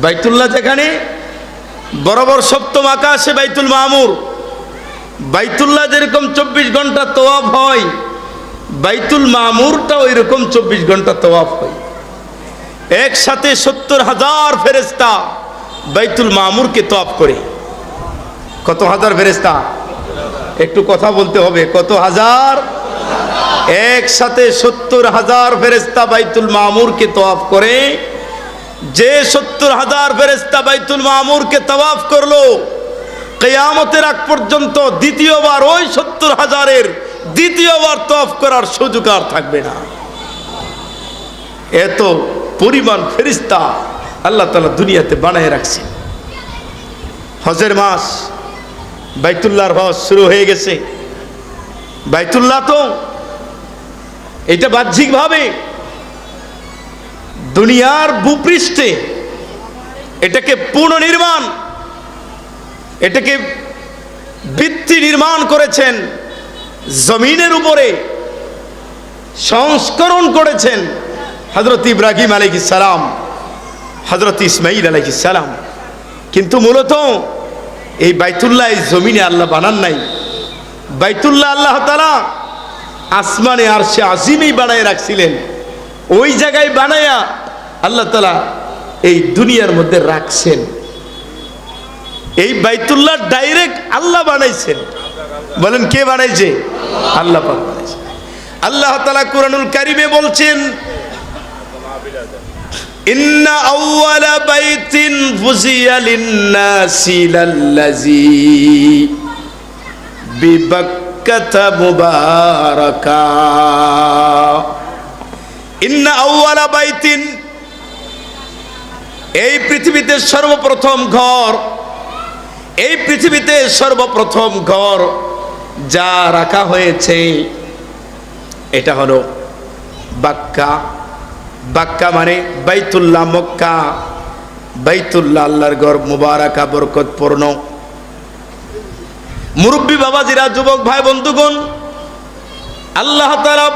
বাইতুল্লাহ যেখানে বরাবর সপ্তম আকাশে বাইতুল মামুর, বাইতুল্লাহ যেরকম 24 ঘন্টা তওয়াফ হয়, বাইতুল মামুরটাও এরকম 24 ঘন্টা তওয়াফ হয়। একসাথে 70,000 ফেরেশতা বাইতুল মামুরকে তওয়াফ করে। কত হাজার ফেরেশতা? একটু কথা বলতে হবে, কত হাজার? একসাথে 70,000 ফেরেশতা বাইতুল মামুরকে তওয়াফ করে। যে 70,000 ফেরেশতা বাইতুল মামুরকে তওয়াফ করলো, কিয়ামতের আগ পর্যন্ত দ্বিতীয়বার ওই 70,000-এর দ্বিতীয়বার তওয়াফ করার সুযোগ আর থাকবে না। এত পরিমাণ ফেরেশতা আল্লাহ তাআলা দুনিয়াতে বানায় রাখছে। হজের মাস, বাইতুল্লাহর হজ শুরু হয়ে গেছে। বাইতুল্লাহ তো এটা বাহ্যিকভাবে দুনিয়ার ভূপৃষ্ঠে, এটাকে পুনর্নির্মাণ, এটাকে ভিত্তি নির্মাণ করেছেন, জমিনের উপরে সংস্করণ করেছেন হযরত ইব্রাহিম আলাইহিস সালাম, হযরত ইসমাঈল আলাইহিস সালাম। কিন্তু মূলত এই বাইতুল্লাহ এই জমিনে আল্লাহ বানান নাই। বাইতুল্লাহ আল্লাহ তাআলা আসমানে আরশে আজিমেই বানায় রাখছিলেন। ওই জায়গায় বানায়া আল্লাহ তাআলা এই দুনিয়ার মধ্যে রাখছেন। এই বাইতুল্লাহ ডাইরেক্ট আল্লাহ বানাইছেন। বলেন কে বানাইছে? আল্লাহ পাক বানাইছে। আল্লাহ তাআলা কুরআনুল কারীমে বলছেন, ইন্না আউওয়ালা বাইতিন ফুজিয়া লিন-নাসি লাল্লাযী বিবাক্কাতা মুবারাকা। ইন্না আউওয়ালা বাইতিন, এই পৃথিবীতে সর্বপ্রথম ঘর, এই পৃথিবীতে সর্বপ্রথম ঘর যা রাখা হয়েছে এটা হলো বাক্কা। বাক্কা মানে বাইতুল্লাহ, মক্কা। বাইতুল্লাহ আল্লাহর ঘর, মুবারাকা, বরকতপূর্ণ। মুরব্বী বাবাজিরা, যুবক ভাই বন্ধুগণ, আল্লাহ তাআলা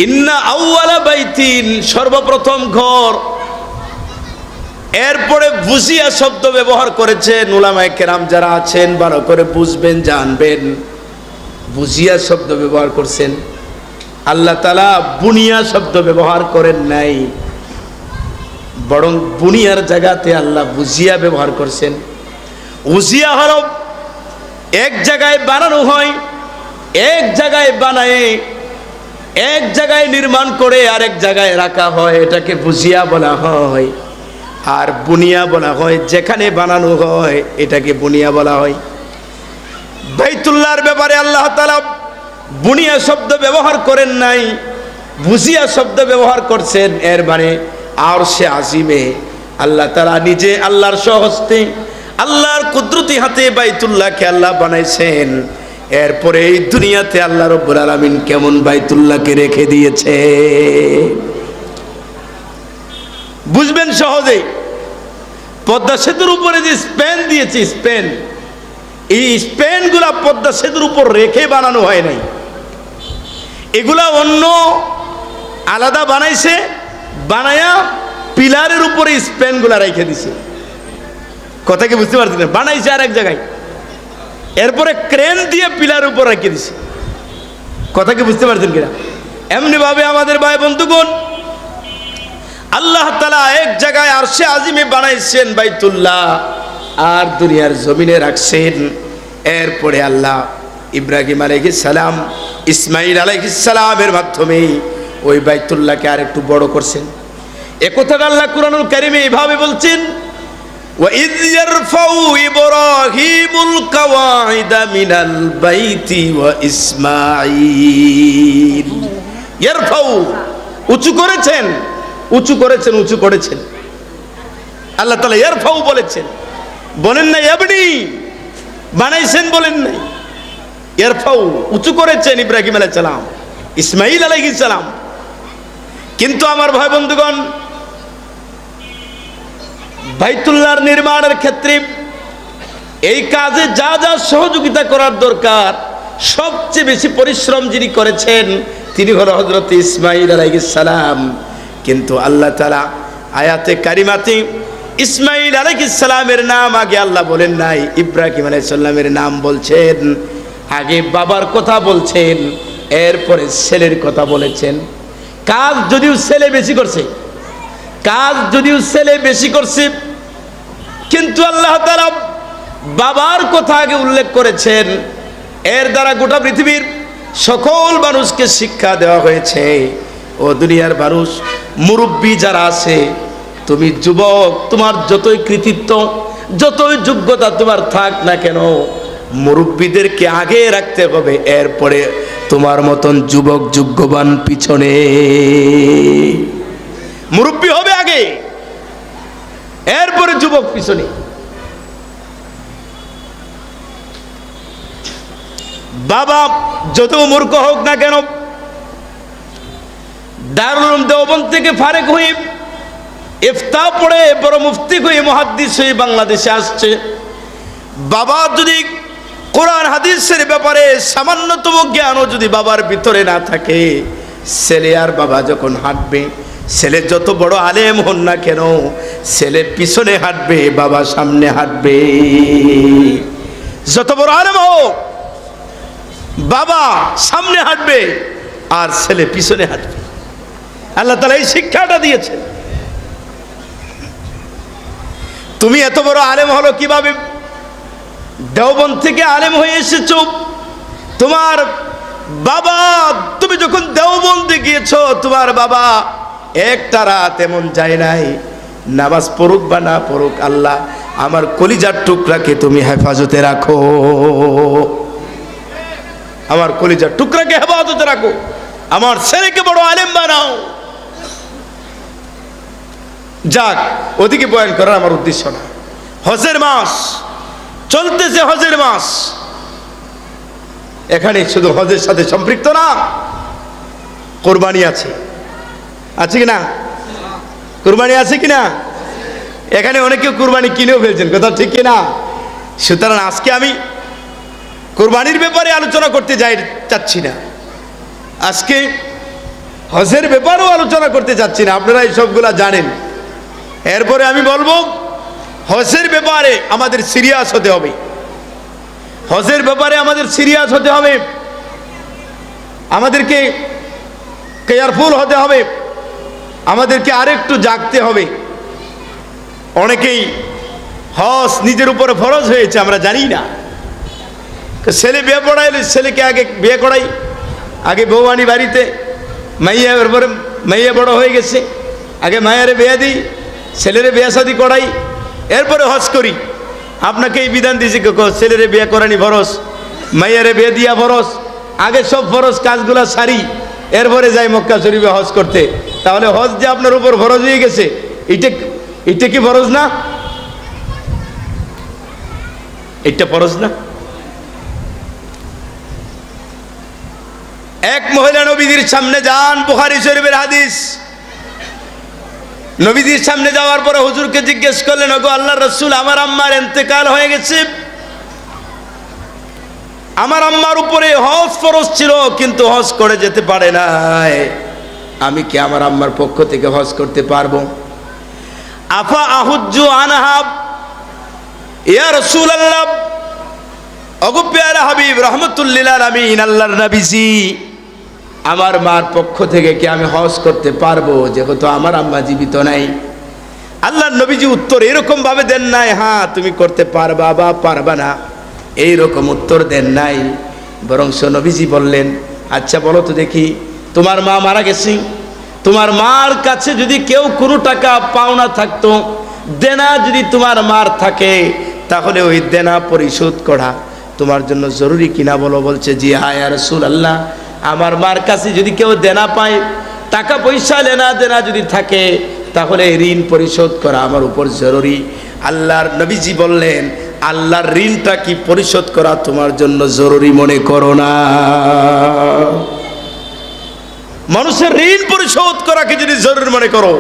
ইন্না আউওয়ালা বাইতিন, সর্বপ্রথম ঘর, এরপরে বুঝিয়া শব্দ ব্যবহার করেছেন। উলামায়ে কেরাম যারা আছেন ভালো করে বুঝবেন, জানবেন, বুঝিয়া শব্দ ব্যবহার করছেন। আল্লাহ তাআলা বুনিয়া শব্দ ব্যবহার করেন নাই, বরং বুনিয়ার জায়গাতে আল্লাহ বুঝিয়া ব্যবহার করছেন। উজিয়া হলো এক জায়গায় বানানো হয়, এক জায়গায় বানায়, এক জায়গায় নির্মাণ করে আরেক জায়গায় রাখা হয়, এটাকে বুঝিয়া বলা হয়। আর বুনিয়া বলা হয় যেখানে বানানো হয়, এটাকে বুনিয়া বলা হয়। বাইতুল্লাহর ব্যাপারে আল্লাহ তাআলা বুনিয়া শব্দ ব্যবহার করেন নাই, বুঝিয়া শব্দ ব্যবহার করছেন। এর মানে আরশে আজিমে আল্লাহ তাআলা নিজে আল্লাহর স্বহস্তে, আল্লাহর কুদরতি হাতে বাইতুল্লাহকে আল্লাহ বানাইছেন। এরপরে এই দুনিয়াতে আল্লাহ রাব্বুল আলামিন কেমন বাইতুল্লাহকে রেখে দিয়েছে বুঝবেন সহজেই। পদ্মা সেতুর উপরে যে স্পেন দিয়েছে, স্পেন, এই স্পেনগুলা পদ্মা সেতুর উপর রেখে বানানো হয় নাই, এগুলা অন্য আলাদা বানাইছে, বানায়া পিলারের উপরে স্পেনগুলা রেখে দিছে। কথা কি বুঝতে পারছেন? বানাইছে আর এক জায়গায়, এরপরে ক্রেন দিয়ে পিলারের উপর রেখে দিছে। কথা কি বুঝতে পারছেন কিনা? এমনি ভাবে আমাদের ভাই বন্ধুগণ, আল্লাহ তাআলা এক জায়গায় আরশে আজিমে বানাইছেন বাইতুল্লাহ, আর দুনিয়ার জমিনে রাখছেন। এরপরে আল্লাহ ইব্রাহিম আলাইহিস সালাম, ইসমাঈল আলাইহিস সালামের মাধ্যমে ওই বাইতুল্লাহকে আর একটু বড় করছেন। একথাটা আল্লাহ কুরআনুল কারীমে এইভাবে বলছেন, ওয়া ইয ইয়ারফাউ ইব্রাহিমুল কাওয়াইদা মিনাল বাইতি ওয়া ইসমাঈল। ইয়ারফাউ, উঁচু করেছেন, উঁচু করেছেন, উঁচু করেছেন। আল্লাহ তাআলা ইয়ারফাউ বলেছেন, বলেন না ইয়াবনি, বানাইছেন বলেন নাই। ইয়ারফাউ, উঁচু করেছেন ইব্রাহিম আলাইহিস সালাম, ইসমাঈল আলাইহিস সালাম। কিন্তু আমার ভাই বন্ধুগণ, বাইতুল্লাহর নির্মাণের ক্ষেত্রে এই কাজে যা যা সহযোগিতা করার দরকার, সবচেয়ে বেশি পরিশ্রম যিনি করেছেন তিনি হলো হযরত ইসমাঈল আলাইহিস সালাম। কিন্তু আল্লাহ তাআলা আয়াতে কারিমাতে ইসমাইল আলাইহিস সালামের নাম আগে আল্লাহ বলেন নাই, ইব্রাহিম আলাইহিস সালামের নাম বলছেন, আগে বাবার কথা বলছেন, এরপরে ছেলের কথা বলেছেন। কাজ যদিও ছেলে বেশি করছে, কিন্তু আল্লাহ তাআলা বাবার কথা আগে উল্লেখ করেছেন। এর দ্বারা গোটা পৃথিবীর সকল মানুষকে শিক্ষা দেওয়া হয়েছে। ও দুনিয়ার মানুষ, মুরব্বী যারা আছে, তুমি যুবক, তোমার যতই কৃতিত্ব, যতই যোগ্যতা তোমার থাক না কেন, মুরব্বীদেরকে আগে রাখতে হবে, এরপরে তোমার মতন যুবক যোগ্যবান পিছনে। মুরব্বী হবে আগে, এরপরে যুবক পিছনে। বাবা যত মূর্খ হোক না কেন, দারুল উলুম দেওবন্দ থেকে ফারেক হয়ে ইফতা পড়ে বড় মুফতি হয়ে মুহাদ্দিস হয়ে বাংলাদেশে আসছে। বাবা যদি কোরআন হাদিসের ব্যাপারে সামান্যতম জ্ঞানও যদি বাবার ভিতরে না থাকে, ছেলে আর বাবা যখন হাঁটবে, ছেলে যত বড় আলেম হন না কেন, ছেলে পিছনে হাঁটবে, বাবা সামনে হাঁটবে। যত বড় আলেম হোক, বাবা সামনে হাঁটবে আর ছেলে পিছনে হাঁটবে। আল্লাহ তাআলা এই শিক্ষাটা দিয়েছেন। তুমি এত বড় আলেম হলো কিভাবে? দেওবন্দ থেকে আলেম হয়ে এসেছো। তোমার বাবা, তুমি যখন দেওবন্দে গিয়েছো, তোমার বাবা একটা রাত এমন যায় নাই, নামাজ পড়ুক বা না পড়ুক, আল্লাহ আমার কলিজার টুকরাকে তুমি হেফাজতে রাখো, আমার কলিজার টুকরাকে হেফাজতে রাখো, আমার ছেলেকে বড় আলেম বানাও। যাক, ওদিকে বয়ান করার আমার উদ্দেশ্য না। হজের মাস চলতেছে, হজের মাস। এখানে শুধু হজের সাথে সম্পৃক্ত না, কোরবানি আছে কি না? কোরবানি আছে কি না? এখানে অনেকে কোরবানি কিনেও ফেলছেন, কথা ঠিক কি না? সুতরাং আজকে আমি কোরবানির ব্যাপারে আলোচনা করতে চাচ্ছি না, আজকে হজের ব্যাপারেও আলোচনা করতে চাচ্ছি না, আপনারা এই সবগুলা জানেন। এরপরে আমি বলবো, হজের ব্যাপারে আমাদের সিরিয়াস হতে হবে, হজের ব্যাপারে আমাদের সিরিয়াস হতে হবে, আমাদেরকে কেয়ারফুল হতে হবে, আমাদেরকে আরেকটু জাগতে হবে। অনেকেই হজ নিজের উপরে ফরজ হয়েছে, আমরা জানি না। ছেলে বিয়ে পড়াইলে ছেলেকে আগে বিয়ে করাই, আগে বৌবানি বাড়িতে, মাইয়া, এরপরে মাইয়া বড় হয়ে গেছে, আগে মায়েরে বিয়ে দিই, ছেলেরে বিয়ে শাদি করাই, এরপরে হজ করি। আপনাকে এই বিধান দিয়েছি, ছেলেরে বিয়ে করানি ফরজ, মাইয়ারে বিয়ে দিয়া ফরজ, আগে সব ফরজ কাজগুলা সারি, এরপরে যাই মক্কা শরীফে হজ করতে। তাহলে হজ যে আপনার উপর ফরজ হয়ে গেছে, এটা কি ফরজ না? এটা ফরজ না? এক মহিলা নবীজির সামনে যান, বুখারী শরীফের হাদিস। নবীজির সামনে যাওয়ার পরে হুজুরকে জিজ্ঞেস করলেন, ওগো আল্লাহর রাসূল, আমার আম্মার ইন্তেকাল হয়ে গেছে, আমার আম্মার উপরে হজ ফরজ ছিল, কিন্তু হজ করে যেতে পারে নাই, আমি কি আমার আম্মার পক্ষ থেকে হজ করতে পারবো? আফা আহুজ্জু আনহা ইয়া রাসূলুল্লাহ, ওগো প্যারা হাবিব রাহমাতুল লিল আলামিন, আল্লাহর নবীজি, আমার মার পক্ষ থেকে কি আমি হজ করতে পারবো, যেহেতু আমার আম্মা জীবিত নাই? আল্লাহর নবীজি উত্তর এরকম ভাবে দেন নাই, হ্যাঁ তুমি করতে পারবা বা পারবা না, এইরকম উত্তর দেন নাই। বরং নবীজি বললেন, আচ্ছা বলো তো দেখি, তোমার মা মারা গেছে, তোমার মার কাছে যদি কেউ কোনো টাকা পাওনা থাকতো, দেনা যদি তোমার মার থাকে, তাহলে ওই দেনা পরিশোধ করা তোমার জন্য জরুরি কিনা বলো? বলছে, জি হ্যাঁ ইয়া রাসূলুল্লাহ, আমার মার কাছে যদি কেউ দেনা পায়, টাকা পয়সা লেনা দেনা যদি থাকে, তাহলে ঋণ পরিশোধ করা আমার উপর জরুরি। আল্লাহর নবীজি বললেন, আল্লাহর ঋণটা কি পরিশোধ করা তোমার জন্য জরুরি মনে করো না? মানুষের ঋণ পরিশোধ করাকে যদি জরুরি মনে করো,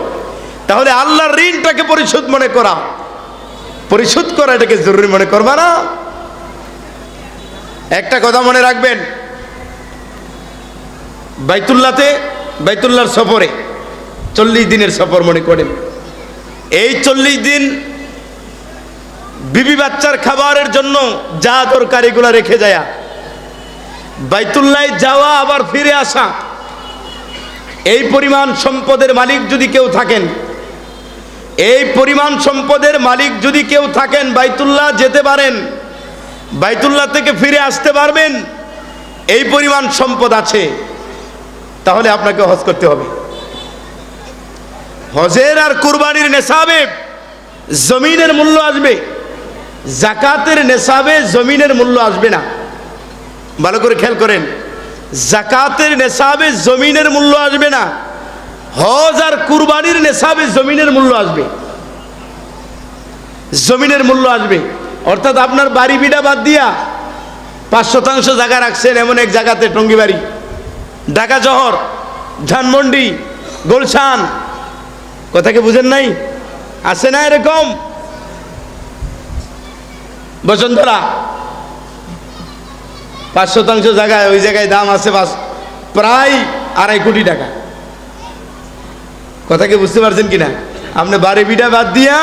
তাহলে আল্লাহর ঋণটাকে পরিশোধ করা এটাকে জরুরি মনে করবা না? একটা কথা মনে রাখবেন, বাইতুল্লাহর সফরে 40 দিনের সফর মনে করেন, এই 40 দিন বিবি বাচ্চার খাবারের জন্য যা দরকার এগুলো রেখে যায়, বাইতুল্লাহ যাওয়া আবার ফিরে আসা, এই পরিমাণ সম্পদের মালিক যদি কেউ থাকেন, এই পরিমাণ সম্পদের মালিক যদি কেউ থাকেন, বাইতুল্লাহ যেতে পারেন, বাইতুল্লাহ থেকে ফিরে আসতে পারবেন, এই পরিমাণ সম্পদ আছে, তাহলে আপনাকে হজ করতে হবে। হজের আর কুরবানির নেশাবে জমিনের মূল্য আসবে, জাকাতের নেশাবে জমিনের মূল্য আসবে না। ভালো করে খেয়াল করেন, জাকাতের নেশাবে জমিনের মূল্য আসবে না, হজ আর কুরবানির নেশাবে জমিনের মূল্য আসবে, জমিনের মূল্য আসবে। অর্থাৎ আপনার বাড়ি বিড়া বাদ দিয়া 5% জায়গা রাখছেন এমন এক জায়গাতে, টঙ্গিবাড়ি, ঢাকা শহর, ধানমন্ডি, গুলশান, কথা কি বুঝেন নাই? আছে না এরকম? বসুন্ধরা 5% জায়গায়, ওই জায়গায় দাম আছে প্রায় 2.5 কোটি টাকা। কথা কি বুঝতে পারছেন কিনা? আপনি বাড়ি বিটা বাদ দিয়া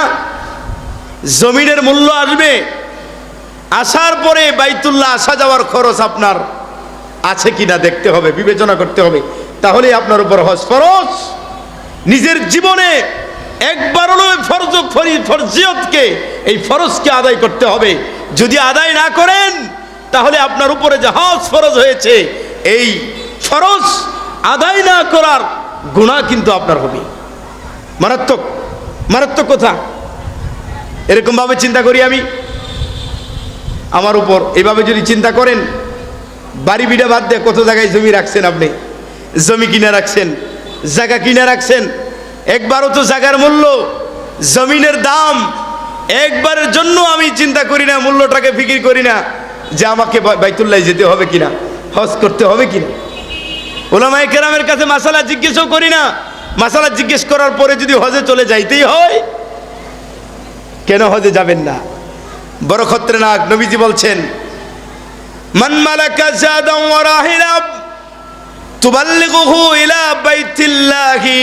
জমিনের মূল্য আসবে, আসার পরে বাইতুল্লাহ আসা যাওয়ার খরচ আপনার আছে কিনা দেখতে হবে, বিবেচনা করতে হবে, তাহলে আপনার উপর হজ ফরজ। নিজের জীবনে একবার হলো ফরজিয়তকে, এই ফরজকে আদায় করতে হবে। যদি আদায় না করেন তাহলে আপনার উপরে যে হজ ফরজ হয়েছে, এই ফরজ আদায় না করার গুনাহ কিন্তু আপনার হবে। মারাত্মক, মারাত্মক কথা। এরকম ভাবে চিন্তা করি আমি, আমার উপর এইভাবে যদি চিন্তা করেন, বাড়ি বিড়া বাদ দিয়ে কত জায়গায় জমি রাখছেন, আপনি জমি কিনে রাখছেন, জায়গা কিনে রাখছেন, একবারও তো জায়গার মূল্য, জমিনের দাম একবারের জন্য আমি চিন্তা করি না, মূল্যটাকে ফিকির করি না যে আমাকে বাইতুল্লাহ যেতে হবে কিনা, হজ করতে হবে কিনা। উলামায়ে কেরামের কাছে মাসালা জিজ্ঞেসও করি না। মাসালা জিজ্ঞেস করার পরে যদি হজে চলে যাইতেই হয়, কেন হজে যাবেন না? বড় খতরনাক। নবীজি বলছেন, মান মালাকা জাদান ওয়া রাহিলা তুবাল্লিগুহু ইলা বাইতিল্লাহি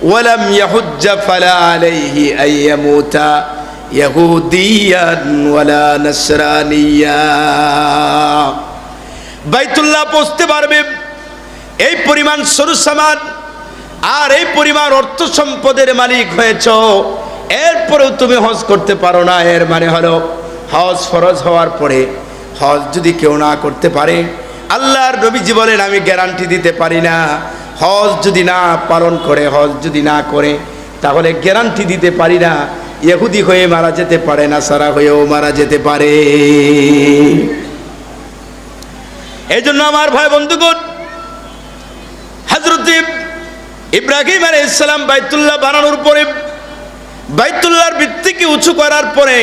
ওয়া লাম ইয়াহুজ্জা ফালা আলাইহি আন ইয়ামুতা ইয়াহুদিয়ান ওয়ালা নাসরানিয়া। বাইতুল্লাহ পৌঁছতে পারবে এই পরিমাণ সরু সামান আর এই পরিমাণ অর্থ সম্পদের মালিক হয়েছ, এরপরেও তুমি হজ করতে পারো না, এর মানে হলো হজ ফরজ হওয়ার পরে হজ যদি কেউ না করতে পারে, আল্লাহর নবীজি বলেন আমি গ্যারান্টি দিতে পারি না, হজ যদি না পালন করে, হজ যদি না করে, তাহলে গ্যারান্টি দিতে পারি না ইহুদি হয়ে মারা যেতে পারে, নাসারা হয়েও মারা যেতে পারে। এই জন্য আমার ভাই বন্ধুগণ, হযরত ইব্রাহিম আলাইহিস সালাম বাইতুল্লাহ বানানোর পরে, বাইতুল্লাহর ভিত্তিকে উঁচু করার পরে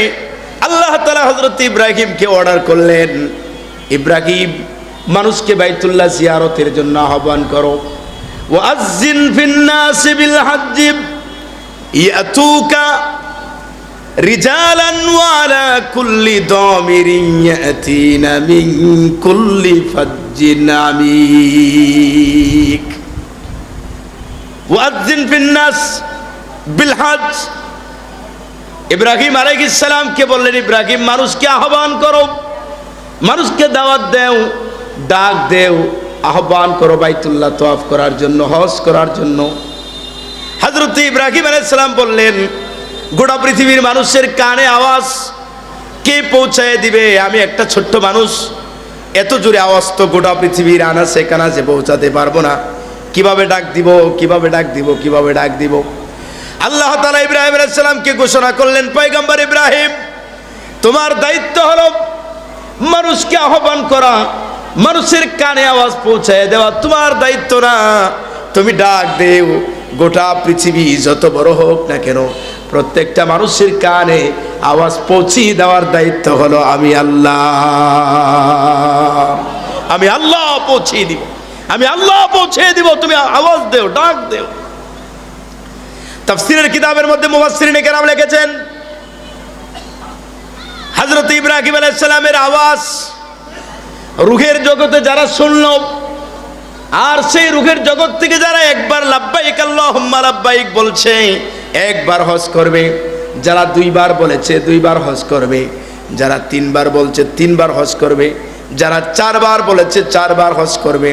আল্লাহ তাআলা হযরত ইব্রাহিমকে অর্ডার করলেন, ইব্রাহিম মানুষকে বাইতুল্লাহ জিয়ারতের জন্য আহ্বান করো। ওয়াজ্জিন ফিন্নাসি বিল হজ্জি ইয়াতুকা রিজালান ওয়া আলা কুল্লি দামিরিন ইয়াতিনা মিন কুল্লি ফাজ্জিন আমিক। ওয়াজ্জিন ফিন্নাস বিল হজ্জ। ইব্রাহিম আলাইহিস সালামকে বললেন, ইব্রাহিম মানুষকে আহ্বান করো, মানুষকে দাওয়াত দেও, ডাক দেও, আহ্বান করো বাইতুল্লাহ তওয়াফ করার জন্য, হজ করার জন্য। হযরত ইব্রাহিম আলাইহিস সালাম বললেন, গোটা পৃথিবীর মানুষের কানে আওয়াজ কে পৌঁছায় দিবে? আমি একটা ছোট্ট মানুষ, এত জোরে আওয়াজ তো গোটা পৃথিবীর আনাচে কানাচে পৌঁছাতে পারবো না। কিভাবে ডাক দিব, কিভাবে ডাক দিব, কিভাবে ডাক দিব? আল্লাহ তাআলা ইব্রাহিম আলাইহিস সালামকে ঘোষণা করলেন, পয়গম্বর ইব্রাহিম, তোমার দায়িত্ব হলো মানুষকে আহ্বান করা, মানুষের কানে আওয়াজ পৌঁছায় দেওয়া তোমার দায়িত্ব না। তুমি ডাক দেও, গোটা পৃথিবী যত বড় হোক না কেন, প্রত্যেকটা মানুষের কানে আওয়াজ পৌঁছিয়ে দেওয়ার দায়িত্ব হলো আমি আল্লাহ। আমি আল্লাহ পৌঁছিয়ে দিব, আমি আল্লাহ পৌঁছিয়ে দিব, তুমি আওয়াজ দেও, ডাক দেও। তাফসীরের কিতাবের মধ্যে মুফাসসিরিনে কেরাম লিখেছেন, হযরত ইব্রাহিম আলাইহিস সালামের আওয়াজ রূহের জগতে যারা শুনল, আর সেই রূহের জগৎ থেকে যারা একবার লাব্বাইক আল্লাহুম্মা লাব্বাইক বলছে, একবার হজ করবে, যারা 2 বার বলেছে 2 বার হজ করবে, যারা 3 বার বলছে 3 বার হজ করবে, যারা 4 বার বলেছে 4 বার হজ করবে।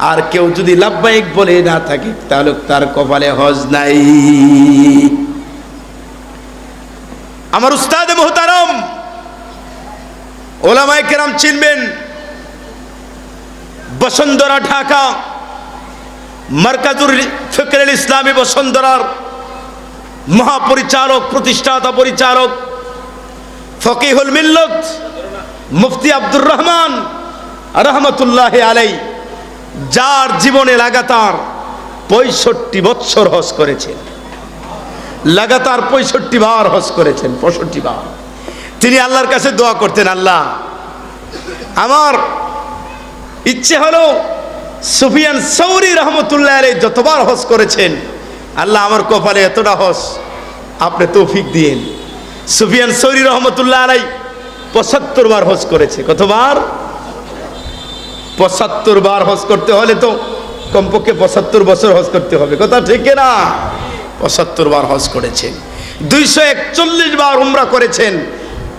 আর কেউ যদি লাব্বাইক বলে না থাকে তাহলে তার কপালে হজ নাই। আমার উস্তাদে মুহতারাম ওলামায়ে কেরাম চিনবেন, বসুন্ধরা ঢাকা মারকাজুল ফিকরুল ইসলামী বসুন্ধরার মহাপরিচালক, প্রতিষ্ঠাতা পরিচালক ফকিহুল মিল্লত মুফতি আব্দুর রহমান রহমতুল্লাহি আলাইহি, যার জীবনে লাগাতার 65 বছর হজ করেছেন, লাগাতার 65 বার হজ করেছেন, 65 বার। তিনি আল্লাহর কাছে দোয়া করতেন, আল্লাহ আমার ইচ্ছে হলো সুফিয়ান সৌরি রহমতুল্লাহ আলাইহি যতবার হজ করেছেন, আল্লাহ আমার কপালে এতটা হজ আপনি তৌফিক দিয়েন। সুফিয়ান সৌরি রহমতুল্লাহ আলাইহি 75 বার হজ করেছে। কতবার? 75 বার হজ করতে হলে তো কমপক্ষে 75 বছর হজ করতে হবে, কথা ঠিক না? 75 বার হজ করেছেন। 241 বার উমরা করেছেন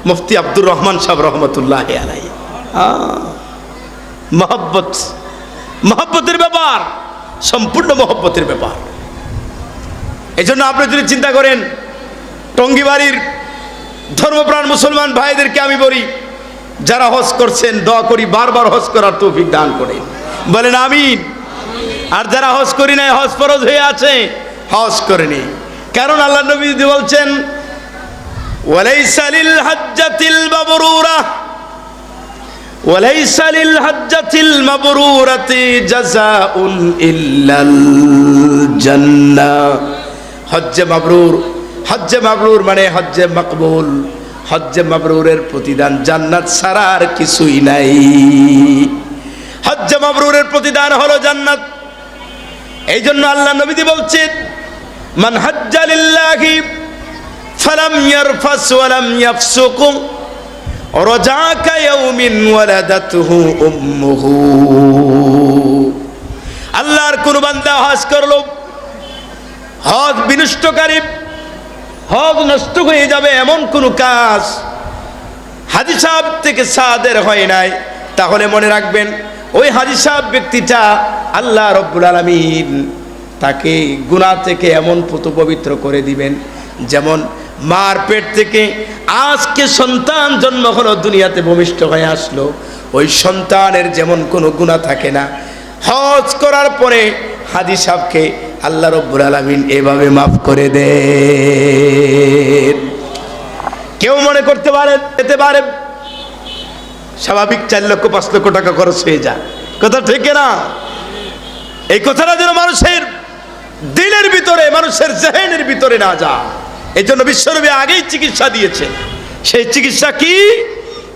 মুফতি আব্দুর রহমান সাহেব রহমতুল্লাহি আলাইহি। মহব্বত, মহব্বতের ব্যাপার, সম্পূর্ণ মহব্বতের ব্যাপার। এই জন্য আপনি যদি চিন্তা করেন, টঙ্গিবাড়ির ধর্মপ্রাণ মুসলমান ভাইদেরকে আমি বলি, যারা হজ করছেন দোয়া করি বারবার হজ করার তৌফিক দান করেন, বলেন আমিন। আর যারা হজ করি নাই, হজ ফরজ হয়ে আছে, হজ করেনি। কারণ আল্লাহ নবী বলছেন ওয়ালাইসা লিল হাজ্জাতিল মাবরুরা ওয়ালাইসা লিল হাজ্জাতিল মাবরুরাতি জাযাউন ইল্লাল জান্নাহ। হজ্জে মাবরুর, হজ্জে মাবরুর মানে হজ্জে মকবুল, হজ্জে মাবরুরের প্রতিদান জান্নাত ছাড়া আর কিছুই নাই। হজ্জে মাবরুরের প্রতিদান হলো জান্নাত। এই জন্য আল্লাহ নবী বলছেন মান হাজ্জা লিল্লাহি ফালাম ইয়ারফাস ওয়ালাম ইয়াফসুক রাজা কায়াউমিন ওয়ালাদাতুহু উম্মুহু। আল্লাহর কোন বান্দা হজ করলো, হজ বিনষ্টকারী, হজ নষ্ট হয়ে যাবে এমন কোন কাজ হাজী সাহেব থেকে সাদের হয় নাই, তাহলে মনে রাখবেন ওই হাজী সাহেব ব্যক্তিটা আল্লাহ রব্বুল আলামিন তাকে গুনাহ থেকে এমন পবিত্র করে দিবেন, যেমন মার পেট থেকে আজকে সন্তান জন্ম হলো, দুনিয়াতে ভূমিষ্ঠ হয়ে আসলো, ওই সন্তানের যেমন কোনো গুনাহ থাকে না, হজ করার পরে হাজী সাহেবকে আল্লাহ রব্বুল আলামিন এভাবে মাফ করে দেন। কেউ মনে করতে পারে যেতে পারে স্বাভাবিক 4 লক্ষ 5 লক্ষ টাকা খরচ হয়ে যায়, কথা ঠিক না? এই কথাটা যেন মানুষের দিলের ভিতরে, মানুষের জেহেনের ভিতরে না যায়। এই জন্য বিশ্বনবী আগেই চিকিৎসা দিয়েছেন। সেই চিকিৎসা কি?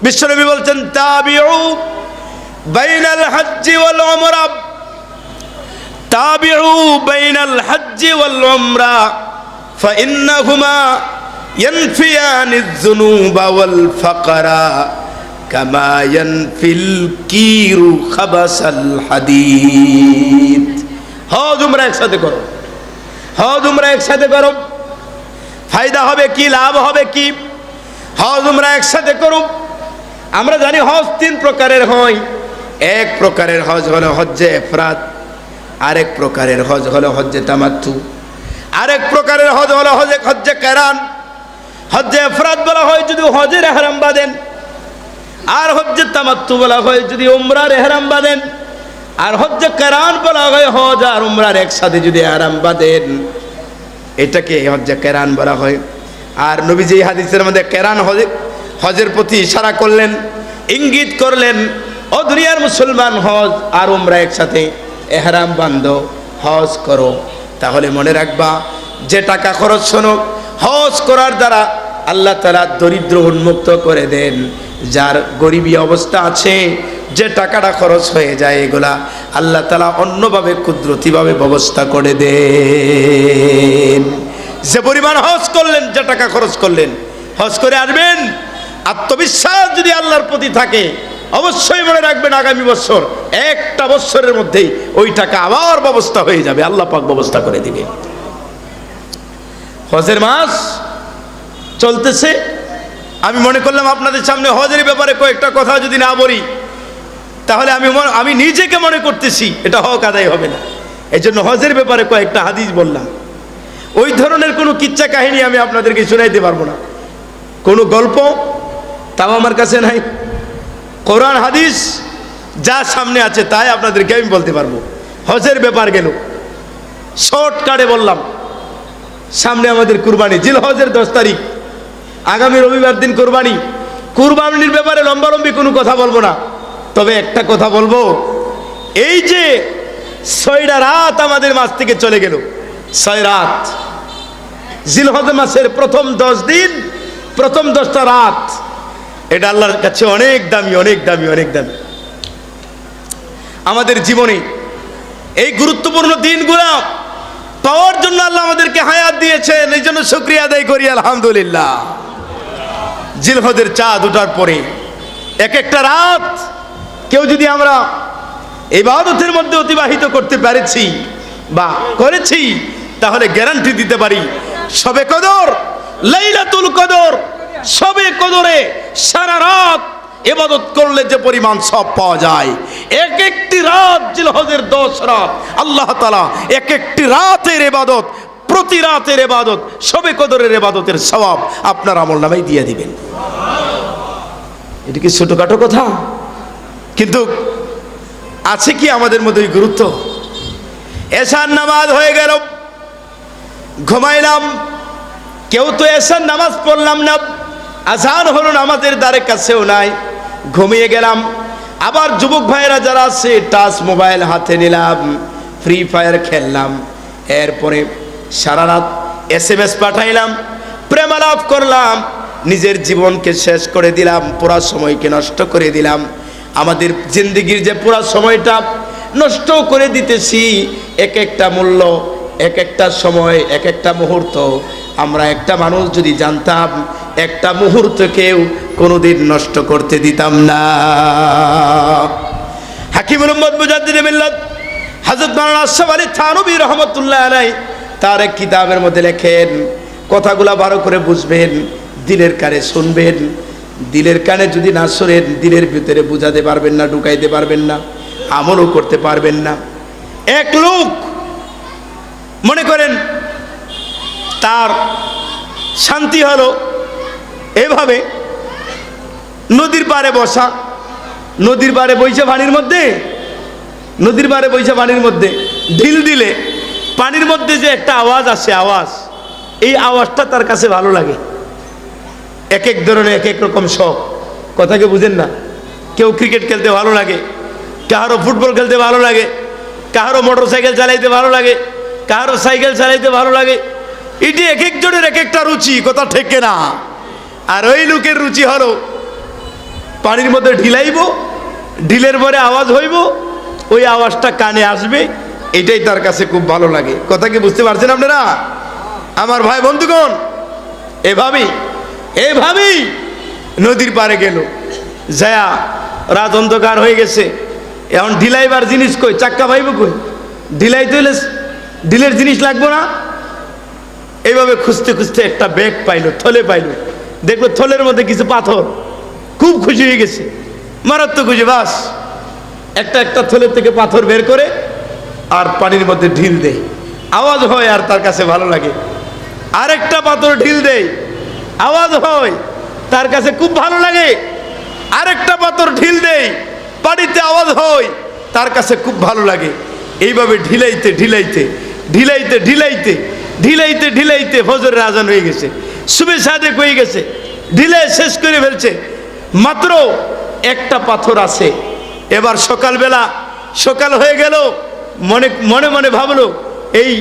বিশ্বনবী বলছেন তাবিউ বাইনাল হজ্জি ওয়াল উমরা, তাবিউ বাইনাল হজ্জি ওয়াল উমরা ফাইন্নাহুমা ইয়ানফিয়ানিজ যুনুবা ওয়াল ফাকরা কামা ইয়ানফিল কিরু খাবাসাল হাদিদ। হজ উমরা একসাথে করো, হজ উমরা একসাথে করো, ফায়দা হবে কি, লাভ হবে কি? হজ উমরা একসাথে করো। আমরা জানি হজ 3 প্রকারের হয়। এক প্রকারের হজ হলো হজ্জে ইফরাদ, আরেক প্রকারের হজ হলো হজ্জে তামাত্তু, আরেক প্রকারের হজ হলো হজ্জে কিরান। হজ্জে ইফরাদ বলা হয় যদি হজের ইহরাম বাঁধেন, আর হজ্জে তামাত্তু বলা হয় যদি উমরার ইহরাম বাঁধেন, আর হজ্জে কিরান বলা হয় হজ আর উমরার একসাথে যদি ইহরাম বাঁধেন, এটাকে হজ্জে কিরান বলা হয়। আর নবীজি হাদিসের মধ্যে কিরান হজের প্রতি ইশারা করলেন, ইঙ্গিত করলেন, ও দুনিয়ার মুসলমান, হজ আর উমরা একসাথে ইহরাম বাঁধো, হজ করো। তাহলে মনে রাখবা যে টাকা খরচ শোনো, হজ করার দ্বারা আল্লাহ তাআলা দরিদ্র উন্মুক্ত করে দেন। যার গরিবী অবস্থা আছে, যে টাকাটা খরচ হয়ে যায়, এগুলা আল্লাহ তাআলা অন্যভাবে কুদরতিভাবে ব্যবস্থা করে দেন। যে পরিমাণ হজ করলেন, যে টাকা খরচ করলেন, হজ করে আসবেন, আত্মবিশ্বাস যদি আল্লাহর প্রতি থাকে, অবশ্যই মনে রাখবেন আগামী বছর 1টা বছরের মধ্যেই ওই টাকা আবার ব্যবস্থা হয়ে যাবে, আল্লাহ পাক ব্যবস্থা করে দিবে। হজের মাস চলতেছে। আমি মনে করলাম আপনাদের সামনে হজের ব্যাপারে কয়েকটা কথা যদি না বলি তাহলে আমি নিজেকে মনে করতেছি এটা হক আদায় হবে না। এই জন্য হজের ব্যাপারে কয়েকটা হাদিস বললাম। ওই ধরনের কোনো কিচ্ছা কাহিনী আমি আপনাদেরকে শোনাইতে পারবো না, কোনো গল্প তাও আমার কাছে নাই। কোরআন হাদিস যা সামনে আছে তাই আপনাদেরকে আমি বলতে পারবো। হজের ব্যাপার গেল, শর্টকাটে বললাম। সামনে আমাদের কুরবানি, জিলহজের 10 তারিখ, আগামী রবিবার দিন কুরবানি। কুরবানির ব্যাপারে লম্বালম্বি কোনো কথা বলবো না, তবে একটা কথা বলবো, এই যে 6টা রাত আমাদের মাস থেকে চলে গেল, 6 রাত, জিলহজ মাসের প্রথম 10 দিন, প্রথম 10টা রাত, এটা আল্লাহর কাছে অনেক দামি, অনেক দামি, অনেক দামি। আমাদের জীবনে এই গুরুত্বপূর্ণ দিনগুলো পাওয়ার জন্য আল্লাহ আমাদেরকে হায়াত দিয়েছেন, এই জন্য শুকরিয়া আদায় করি আলহামদুলিল্লাহ। জিলহজের চাঁদ ওঠার পরে এক একটা রাত কেউ যদি আমরা ইবাদতের মধ্যে অতিবাহিত করতে পেরেছি বা করেছি, তাহলে গ্যারান্টি দিতে পারি শবে কদর, লাইলাতুল কদর, শবে কদরে সারা রাত ইবাদত করলে যে পরিমাণ সব পাওয়া যায়, এক একটি রাত, জিলহজের 10 রাত, আল্লাহ তাআলা এক একটি রাতের ইবাদত, প্রতি রাতের ইবাদত, শবে কদরের ইবাদতের সওয়াব আপনার আমলনামায় দিয়ে দিবেন। এটা কি ছোটখাটো কথা? কিন্তু আছে কি আমাদের মধ্যে গুরুত্ব? এশার নামাজ হয়ে গেল, ঘুমাইলাম, কেউ তো এশার নামাজ পড়লাম না, আজান হলো, নামাজের দ্বারে কাছেও নাই, ঘুমিয়ে গেলাম। আবার যুবক ভাইয়েরা যারা আছে, টাচ মোবাইল হাতে নিলাম, ফ্রি ফায়ার খেললাম, এরপরে সারা রাত SMS পাঠাইলাম, প্রেমালাপ করলাম, নিজের জীবনকে শেষ করে দিলাম, পুরা সময়কে নষ্ট করে দিলাম। আমাদের জিন্দেগির যে পুরা সময়টা নষ্ট করে দিতেছি, এক একটা মূল্য, এক একটা সময়, এক একটা মুহূর্ত, আমরা একটা মানুষ যদি জানতাম, একটা মুহূর্তকেও কোনোদিন নষ্ট করতে দিতাম না। হাকিম মুহাম্মদ মুজাদ্দিদ মিল্লাত হযরত মাওলানা আশরাফ আলী থানভী রহমাতুল্লাহ আলাইহি তার এক কিতাবের মধ্যে লেখেন, কথাগুলা ভালো করে বুঝবেন, দিলের কানে শুনবেন। দিলের কানে যদি না শোনেন, দিলের ভিতরে বুঝাতে পারবেন না, ঢুকাইতে পারবেন না, আমলও করতে পারবেন না। এক লোক মনে করেন তার শান্তি হলো এভাবে, নদীর পাড়ে বসা, নদীর পাড়ে বইছে পানির মধ্যে, নদীর পাড়ে বইছে পানির মধ্যে, ঢিল দিলে পানির মধ্যে যে একটা আওয়াজ আসে, আওয়াজ, এই আওয়াজটা তার কাছে ভালো লাগে। এক এক ধরনের এক এক রকম শখ, কথাকে বুঝেন না? কেউ ক্রিকেট খেলতে ভালো লাগে, কাহারও ফুটবল খেলতে ভালো লাগে, কাহারও মোটর সাইকেল চালাইতে ভালো লাগে, কাহারও সাইকেল চালাইতে ভালো লাগে। এটি এক একজনের এক একটা রুচি, কথা ঠিক না? আর ওই লোকের রুচি হলো পানির মধ্যে ঢিলাইব, ঢিলের পরে আওয়াজ হইব, ওই আওয়াজটা কানে আসবে, এটাই তার কাছে খুব ভালো লাগে। কথা কি বুঝতে পারছেন আপনারা আমার ভাই বন্ধুগণ? এভাবেই নদীর পাড়ে গেল, যায়া রাত অন্ধকার হয়ে গেছে, এখন ঢিলাইবার জিনিস কই, চাক্কা পাইব কই, ঢিলাইতে হইলে ঢিলের জিনিস লাগবো না। এইভাবে খুঁজতে খুঁজতে একটা ব্যাগ পাইলো, থলে পাইলো, দেখলো থলের মধ্যে কিছু পাথর, খুব খুশি হয়ে গেছে, মারাত্মক খুশি। বাস একটা একটা থলের থেকে পাথর বের করে আর পানির মধ্যে ঢিল দেয়, আওয়াজ হয়, আর তার কাছে ভালো লাগে। আরেকটা পাথর ঢিল দেয়, আওয়াজ হয়, তার কাছে খুব ভালো লাগে। আরেকটা পাথর ঢিল দেয়, পানিতে আওয়াজ হয়, তার কাছে খুব ভালো লাগে। এইভাবে ঢিলাইতে ঢিলাইতে ঢিলাইতে ঢিলাইতে ঢিলাইতে ঢিলাইতে ফজরের আজান হয়ে গেছে, সুবে সাদেক হয়ে গেছে, ঢিলাই শেষ করে ফেলছে, মাত্র একটা পাথর আছে। এবার সকালবেলা, সকাল হয়ে গেল, মনে মনে ভাবলো, এই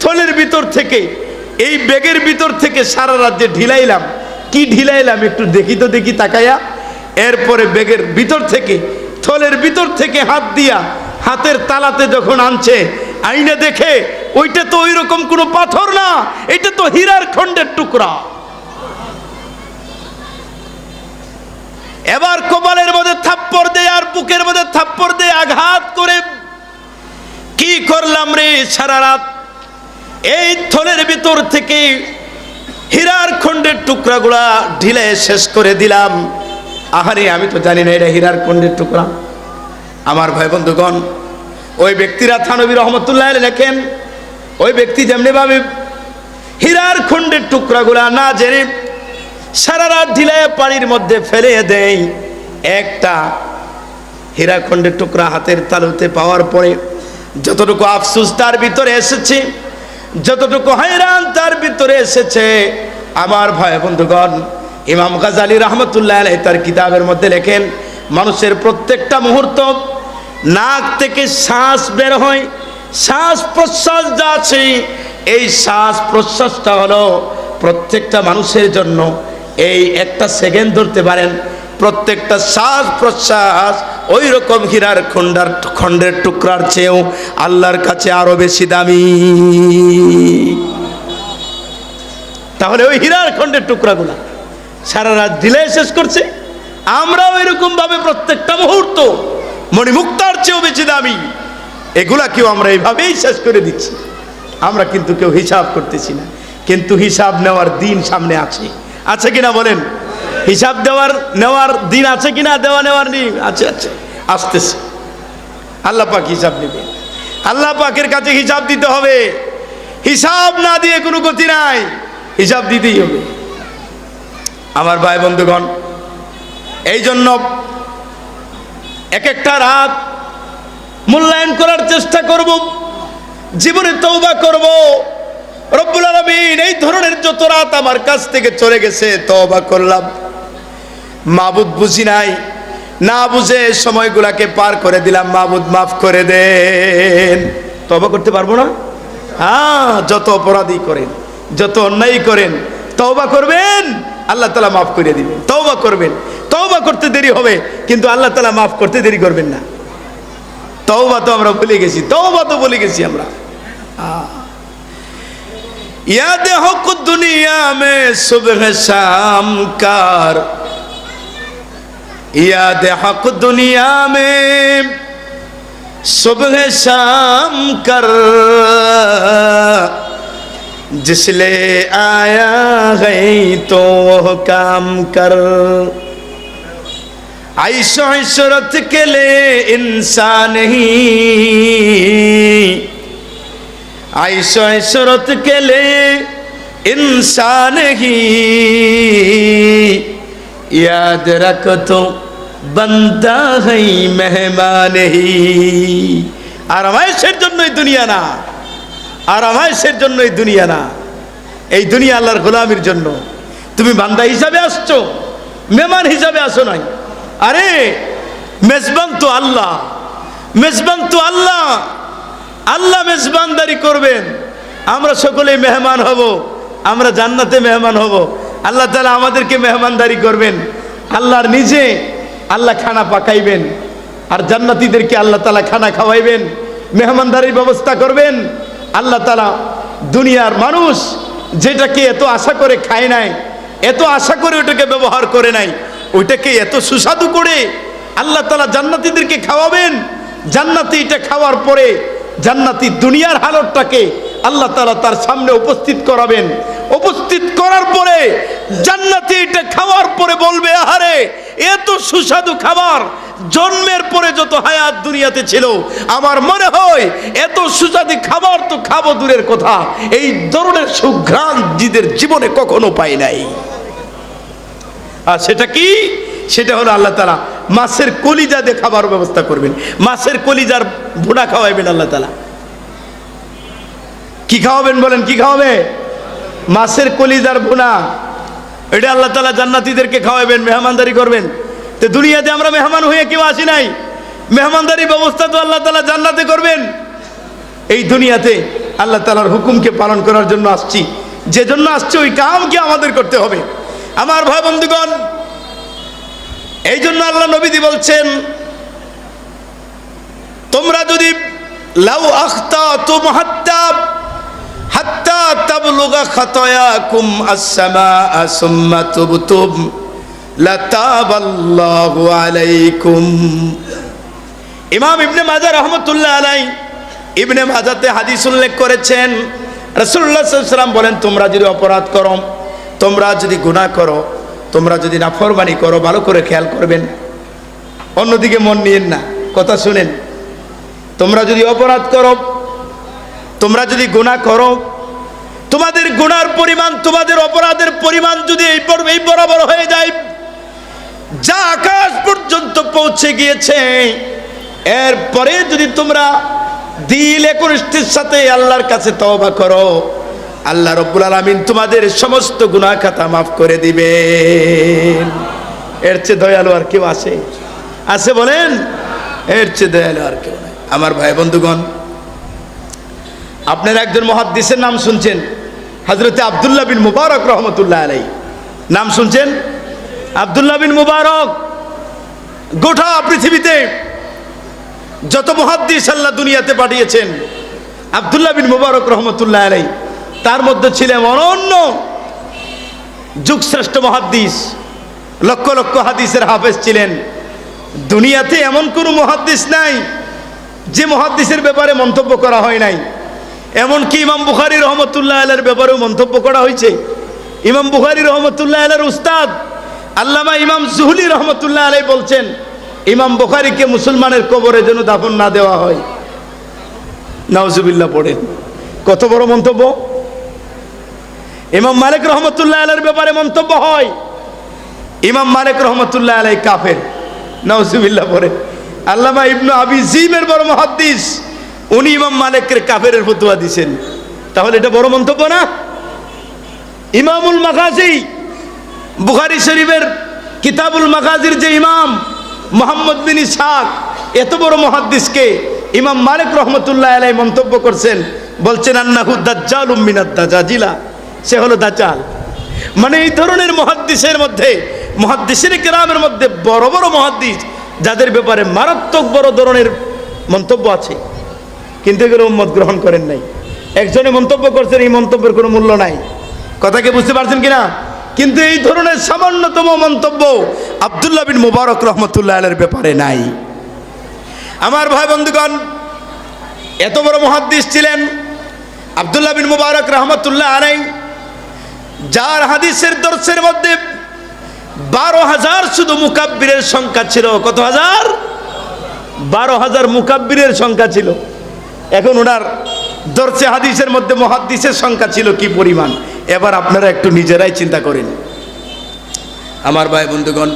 থলের ভিতর থেকে, এই ব্যাগের ভিতর থেকে সারা রাত যে ঢিলাইলাম, কি ঢিলাইলাম একটু দেখি তো, দেখি তাকাইয়া। এরপরে ব্যাগের ভিতর থেকে, থলের ভিতর থেকে হাত দিয়া হাতের তালাতে যখন আনছে, আইনে দেখে ওইটা তো ওই রকম কোনো পাথর না, এটা তো হীরার খণ্ডের টুকরা। এবার কপালের মধ্যে থাপ্পড় দেয় আর বুকের মধ্যে থাপ্পড় দেয়, আঘাত করে, কি করলাম রে সারা রাত, এই থলের ভিতর থেকে হীরার খণ্ডের টুকরাগুলা ঢিলে শেষ করে দিলাম। আহারে, আমি তো জানি না এটা হীরার খণ্ডের টুকরা। আমার ভাই বন্ধুগণ, ওই ব্যক্তিরা থানবী রহমতুল্লাহ লেখেন, ওই ব্যক্তি যেমনি ভাবে হীরার খণ্ডের টুকরাগুলা না জেনে সারা রাত ঢিলে পানির মধ্যে ফেলে দেয়, একটা হীরা খণ্ডের টুকরা হাতের তালুতে পাওয়ার পরে যতটুকু আফসোস তার ভিতরে এসেছে, যতটুকু hayran তার ভিতরে এসেছে, আমার ভাই বন্ধুগণ, ইমাম গাজ্জালী রহমতুল্লাহ আলাইহি তার কিতাবের মধ্যে লেখেন, মানুষের প্রত্যেকটা মুহূর্ত নাক থেকে শ্বাস বের হয়, শ্বাস প্রশ্বাস যা আছে, এই শ্বাস প্রশ্বাসটা হলো প্রত্যেকটা মানুষের জন্য এই একটা সেকেন্ড ধরতে পারেন, প্রত্যেকটা শ্বাস প্রশ্বাস ওই রকম হীরার খণ্ডের টুকরার চেয়েও আল্লাহর কাছে আরো বেশি দামি। তাহলে ওই হীরার খণ্ডের টুকরাগুলা সারা রাত ঢিলে শেষ করছে, আমরাও এরকম ভাবে প্রত্যেকটা মুহূর্ত মণিমুক্তার চেয়েও বেশি দামি, এগুলা কেউ আমরা এইভাবেই শেষ করে দিচ্ছি। আমরা কিন্তু কেউ হিসাব করতেছি না, কিন্তু হিসাব নেওয়ার দিন সামনে আছে, আছে কিনা বলেন? হিসাব নেওয়ার দিন আছে কিনা? দেওয়া নেওয়ার দিন আছে, আছে, আসতেছে। আল্লাহ পাক হিসাব নেবে, আল্লাহ পাকের কাছে হিসাব দিতে হবে। হিসাব না দিয়ে কোনো গতি নাই, হিসাব দিতেই হবে। আমার ভাই বন্ধুগণ, এই জন্য এক একটা রাত মূল্যায়ন করার চেষ্টা করব, জীবনে তওবা করব। রব্বুল আলামিন এই ধরনের যত রাত আমার কাছ থেকে চলে গেছে, তওবা করলাম, মাবুদ বুঝি নাই, না বুঝে সময়গুলাকে পার করে দিলাম, মাবুদ মাফ করে দেন। তওবা করতে পারবো না? হ্যাঁ, যত অপরাধী করেন, যত অন্যায় করেন, তওবা করবেন, আল্লাহ তাআলা মাফ করে দিবেন। তওবা করবেন, তওবা করতে দেরি হবে, কিন্তু আল্লাহ তাআলা মাফ করতে দেরি করবেন না। তওবা তো আমরা ভুলে গেছি, তওবা তো ভুলে গেছি আমরা। याद हक दुनिया में सुबह शाम कार, याद हक दुनिया में सुबह शाम कर, जिसले आया है तो वो काम कर। आइशो इशरत के लिए इंसान ही, आइशो इशरत के लिए इंसान ही, याद रख तो बंदा है मेहमान ही। আরামায়েশের জন্যই দুনিয়া না, আরামায়েশের জন্যই দুনিয়া না, এই দুনিয়া আল্লাহর গোলামির জন্য। তুমি বান্দা হিসাবে আসছো, মেহমান হিসাবে আসো নাই। আরে মেজবান তো আল্লাহ, মেজবান তো আল্লাহ, আল্লাহ মেজবানদারি করবেন, আমরা সকলেই মেহমান হব, আমরা জান্নাতে মেহমান হব। আল্লাহ তাআলা আমাদেরকে মেহমানদারি করবেন, আল্লাহর নিজে আল্লাহ খানা পাকাইবেন, আর জান্নাতীদেরকে আল্লাহ তাআলা খানা খাওয়াইবেন, মেহমানদারির ব্যবস্থা করবেন। আল্লাহ তাআলা দুনিয়ার মানুষ যেটাকে এত আশা করে খায় নাই, এত আশা করে ওটাকে ব্যবহার করে নাই, ওইটাকে এত সুস্বাদু করে আল্লাহ তাআলা জান্নাতীদেরকে খাওয়াবেন। জান্নাতি এটা খাওয়ার পরে জান্নাতি দুনিয়ার হালতটাকে আল্লাহ তাআলা তার সামনে উপস্থিত করাবেন। উপস্থিত করার পরে জান্নাতি এটা খাওয়ার পরে বলবে, আহারে এত সুস্বাদু খাবার জন্মের পরে যত হায়াত দুনিয়াতে ছিল, আমার মনে হয় এত সুস্বাদু খাবার তো খাবো দূরের কথা, এই ধরনের সুঘ্রাণ জিদের জীবনে কখনো পাই নাই। আর সেটা কি? সেটা হলো আল্লাহ তাআলা মাছের কলিজা দিয়ে খাবার ব্যবস্থা করবেন, মাছের কলিজার ভুনা খাওয়াইবেন আল্লাহ তাআলা। কি খাওয়াবেন বলেন? কি খাওয়াবে? মাছের কলিজার ভুনা, এটা আল্লাহ তাআলা জান্নাতীদেরকে খাওয়াবেন, মেহমানদারি করবেন। তো দুনিয়াতে আমরা মেহমান হয়ে কেউ আসি নাই, মেহমানদারি ব্যবস্থা তো আল্লাহ তাআলা জান্নাতে করবেন। এই দুনিয়াতে আল্লাহ তাআলার হুকুমকে পালন করার জন্য আসছি, যে জন্য আসছি ওই কামকে আমাদের করতে হবে। আমার ভাই বন্ধুগণ, এই জন্য আল্লাহ নবীজি বলছেন, তোমরা যদি লাউ আখতাতুম হাত্তা তাবলুগা খাতায়াকুম আস-সামাআ সুম্মা তুবতুম লাতাবাল্লাহু আলাইকুম। ইমাম ইবনে মাজাহ রাহমাতুল্লাহ আলাইহি ইবনে মাজাহতে হাদিস উল্লেখ করেছেন, রাসূলুল্লাহ সাল্লাল্লাহু আলাইহি ওয়াসাল্লাম বলেন, তোমরা যদি অপরাধ করো তোমরা যদি গুনাহ করো, তোমরা যদি নাফরমানি করো, ভালো করে খেয়াল করবেন, অন্যদিকে মন নিয়েন না, কথা শুনেন। তোমরা যদি অপরাধ করো, তোমরা যদি গুনাহ করো, তোমাদের গুনার পরিমাণ, তোমাদের অপরাধের পরিমাণ যদি এই বরাবর হয়ে যায়, যা আকাশ পর্যন্ত পৌঁছে গিয়েছে, এরপরে যদি তোমরা দিল একনিষ্ঠের সাথে আল্লাহর কাছে তওবা করো, আল্লাহ রব্বুল আলামিন তোমাদের সমস্ত গুনাহ খাতা মাফ করে দিবেন। এর চেয়ে দয়ালু আর কেউ আছে? আছে বলেন? এর চেয়ে দয়ালু আর কেউ নাই। আমার ভাই বন্ধুগণ, আপনারা একজন মুহাদ্দিসের নাম শুনছেন, হযরতে আব্দুল্লাহ বিন মুবারক রহমতুল্লাহ আলাইহি। নাম শুনছেন? আব্দুল্লাহ বিন মুবারক। গোটা পৃথিবীতে যত মুহাদ্দিস আল্লাহ দুনিয়াতে পাঠিয়েছেন, আব্দুল্লাহ বিন মুবারক রহমতুল্লাহ আলাইহি তার মধ্যে ছিলেন অনন্য যুগশ্রেষ্ঠ মুহাদ্দিস। লক্ষ লক্ষ হাদিসের হাফেজ ছিলেন। দুনিয়াতে এমন কোনো মুহাদ্দিস নাই যে মুহাদ্দিসের ব্যাপারে মন্তব্য করা হয় নাই। এমনকি ইমাম বুখারী রহমতুল্লাহ আলাইহির ব্যাপারেও মন্তব্য করা হয়েছে। ইমাম বুখারী রহমতুল্লাহ আলাইহির উস্তাদ আল্লামা ইমাম জুহলি রহমতুল্লাহ আলাইহি বলছেন, ইমাম বুখারীকে মুসলমানের কবরে যেন দাফন না দেওয়া হয়। নাউজুবিল্লাহ পড়েন। কত বড় মন্তব্য! ইমাম মালিক রহমতুল্লাহ আলাইহির ব্যাপারে মন্তব্য হয়, ইমাম মালিক রহমতুল্লাহ আলাইহি কাফের। নাউজুবিল্লাহ পড়েন। আল্লামা ইবনে আবি জিমের বড় মুহাদ্দিস, উনি ইমাম মালিকের কাফেরের ফতোয়া দিয়েছেন। তাহলে এটা বড় মন্তব্য না? ইমামুল মাগাজি, বুখারী শরীফের কিতাবুল মাগাজির যে ইমাম মুহাম্মদ বিন ইসহাক, এত বড় মুহাদ্দিসকে ইমাম মালিক রহমতুল্লাহ আলাইহি মন্তব্য করছেন, বলছেন আন্নাহু দাজ্জালুম মিনাদ দাজাজিলা, সে হলো দাজ্জাল। মানে এই ধরনের মুহাদ্দিসের মধ্যে, মুহাদ্দিসিনে কেরামের মধ্যে বড় বড় মুহাদ্দিস যাদের ব্যাপারে মারাত্মক বড় ধরনের মন্তব্য আছে, কিন্তু এগুলো উম্মত গ্রহণ করেন নাই। একজনে মন্তব্য করছেন, এই মন্তব্যের কোনো মূল্য নাই। কথাকে বুঝতে পারছেন কিনা? কিন্তু এই ধরনের সামান্যতম মন্তব্য আব্দুল্লাহ বিন মুবারক রহমতুল্লাহ আলাইহির ব্যাপারে নাই। আমার ভাই বন্ধুগণ, এত বড় মুহাদ্দিস ছিলেন আব্দুল্লাহ বিন মুবারক রহমতুল্লাহ আলাইহি, যার হাদিসের দর্শের মধ্যে 12,000 শুধু মুকাব্বিরের সংখ্যা ছিল। কত হাজার? 12,000 মুকাব্বিরের সংখ্যা ছিল। এখন ওনার দর্শে হাদিসের মধ্যে মুহাদ্দিসের সংখ্যা ছিল কি পরিমাণ, এবার আপনারা একটু নিজেরাই চিন্তা করেন। আমার ভাই বন্ধুগণ,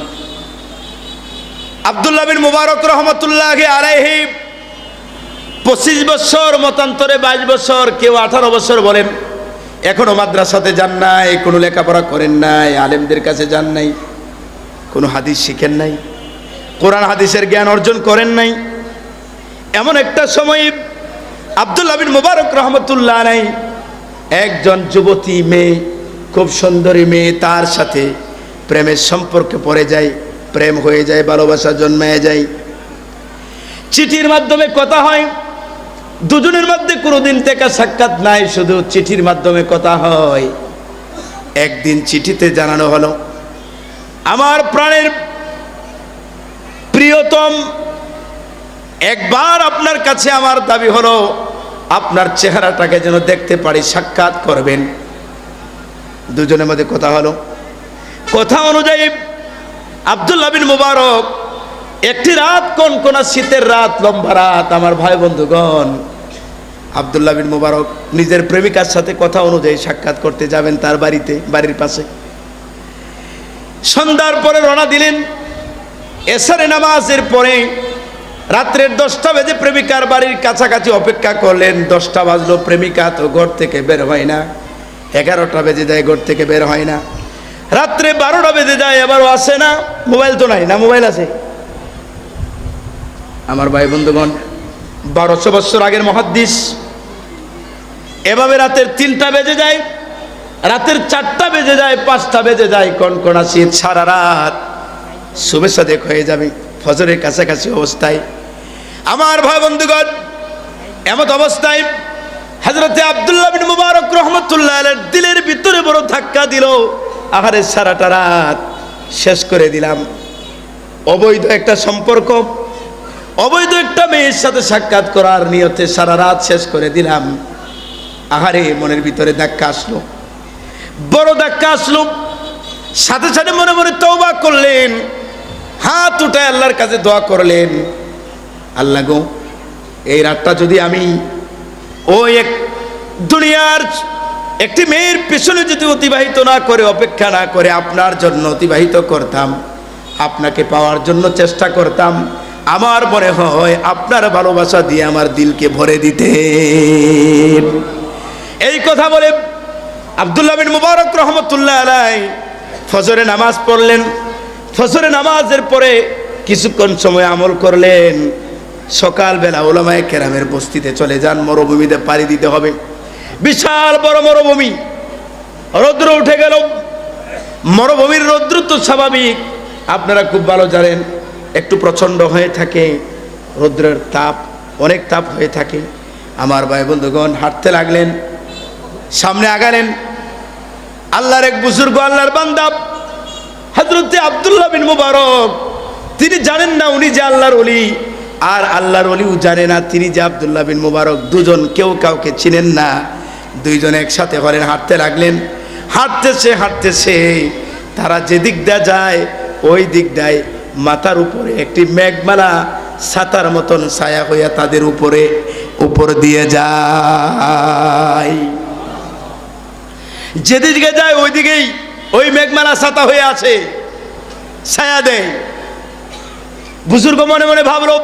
আব্দুল্লাহ বিন মুবারক রহমতুল্লাহ আলাইহি 25 বছর, মতান্তরে 22 বছর, কেউ 18 বছর বলেন, এখনো মাদ্রাসাতে যান নাই, কোনো লেখাপড়া করেন নাই, আলেমদের কাছে যান নাই, কোনো হাদিস শিখেন নাই, কোরআন হাদিসের জ্ঞান অর্জন করেন নাই। এমন একটা সময় আব্দুল্লাহ বিন মুবারক রহমতুল্লাহ আলাইহি একজন যুবতী মেয়ে, খুব সুন্দরী মেয়ে, তার সাথে প্রেমের সম্পর্কে পড়ে যায়, প্রেম হয়ে যায়, ভালোবাসা জন্মায় যায়। চিঠির মাধ্যমে কথা হয়, দুজনের মধ্যে কোনোদিন দেখা সাক্ষাৎ নাই, শুধু চিঠির মাধ্যমে কথা হয়। একদিন চিঠিতে জানানো হলো, আমার প্রাণের প্রিয়তম, একবার আপনার কাছে আমার দাবি হলো আপনার চেহারাটাকে যেন দেখতে পারি, সাক্ষাৎ করবেন। দুজনের মধ্যে কথা হলো। কথা অনুযায়ী আব্দুল্লাহ বিন মুবারক, একটি রাত, কনকনা শীতের রাত, লম্বা রাত, আমার ভাই বন্ধুগণ, আব্দুল্লাহ বিন মুবারক নিজের প্রেমিকার সাথে কথা অনুযায়ী সাক্ষাৎ করতে যাবেন তার বাড়িতে, বাড়ির পাশে। সন্ধ্যার পরে রওনা দিলেন। এশারে নামাজের পরে রাত্রের 10টা বেজে প্রেমিকার বাড়ির কাছাকাছি অপেক্ষা করলেন। 10টা বাজলো, প্রেমিকা তো ঘর থেকে বের হয় না। 11টা বেজে যায়, ঘর থেকে বের হয় না। রাত্রে 12টা বেজে যায়, এবারও আসে না। মোবাইল তো নাই, না মোবাইল আছে? আমার ভাই বন্ধুগণ, 1200 বছর আগের মুহাদ্দিস। এভাবে রাতের 3টা বেজে যায়, রাতের 4টা বেজে যায়, 5টা বেজে যায়, কনকনা শীত, সারা রাত সুবে সাদেক হয়ে যাবে, ফজরের কাছাকাছি অবস্থায়। আমার ভাই বন্ধুগণ, এমত অবস্থায় হযরতে আব্দুল্লাহ বিন মুবারক রহমতুল্লাহ আলাইহির দিলের ভিতরে বড় ধাক্কা দিল। আহারে, সারাটা রাত শেষ করে দিলাম, অবৈধ একটা সম্পর্ক, অবৈধ একটা মেয়ের সাথে সাক্ষাৎ করার নিয়তে সারা রাত শেষ করে দিলাম। আহারে, মনের ভিতরে ধাক্কা আসলো। বড় ধাক্কা আসলো, সাথে সাথে মনে মনে তওবা করলেন, হাত উঠায় আল্লাহর কাছে দোয়া করলেন, আল্লাহ গো, এই রাতটা যদি আমি ওই এক দুনিয়ার একটি মেয়ের পেছনে যদি অতিবাহিত না করে, অপেক্ষা না করে আপনার জন্য অতিবাহিত করতাম, আপনাকে পাওয়ার জন্য চেষ্টা করতাম, আমার মনে হয় আপনার ভালোবাসা দিয়ে আমার দিলকে ভরে দিতেন। এই কথা বলে আব্দুল্লাহ বিন মুবারক রহমতুল্লাহ আলাইহি ফজরে নামাজ পড়লেন। ফজরে নামাজের পরে কিছুক্ষণ সময় আমল করলেন। সকালবেলা উলামায়ে কেরামের বস্তিতে চলে যান, মরুভূমিতে পাড়ি দিতে হবে। বিশাল বড় মরুভূমি, রৌদ্র উঠে গেল। মরুভূমির রৌদ্র তো স্বাভাবিক, আপনারা খুব ভালো জানেন, একটু প্রচণ্ড হয়ে থাকে, রৌদ্রের তাপ অনেক তাপ হয়ে থাকে। আমার ভাই বন্ধুগণ হাঁটতে লাগলেন, সামনে আগালেন। আল্লাহর এক বুজুর্গ, আল্লাহর বান্দা হযরতে আব্দুল্লাহ বিন মুবারক, তিনি জানেন না উনি যে আল্লাহর ওলি, আর আল্লাহর ওলিও জানে না তিনি যে আব্দুল্লাহ বিন মুবারক। দুজন কেউ কাউকে চিনেন না। দুইজন একসাথে হলেন, হাঁটতে লাগলেন। হাঁটতেছে হাঁটতেছে তারা যে দিকটা যায় ওই দিকটায় মাথার উপরে একটি মেঘমালা ছাতার মতন ছায়া হইয়া তাদের উপর দিয়ে যায়। যেদিকে যায় ওই দিকেই ওই মেঘমালা ছাতা হয়ে আছে, ছায়া দেয়। বুজুর্গ মনে মনে ভাবলো,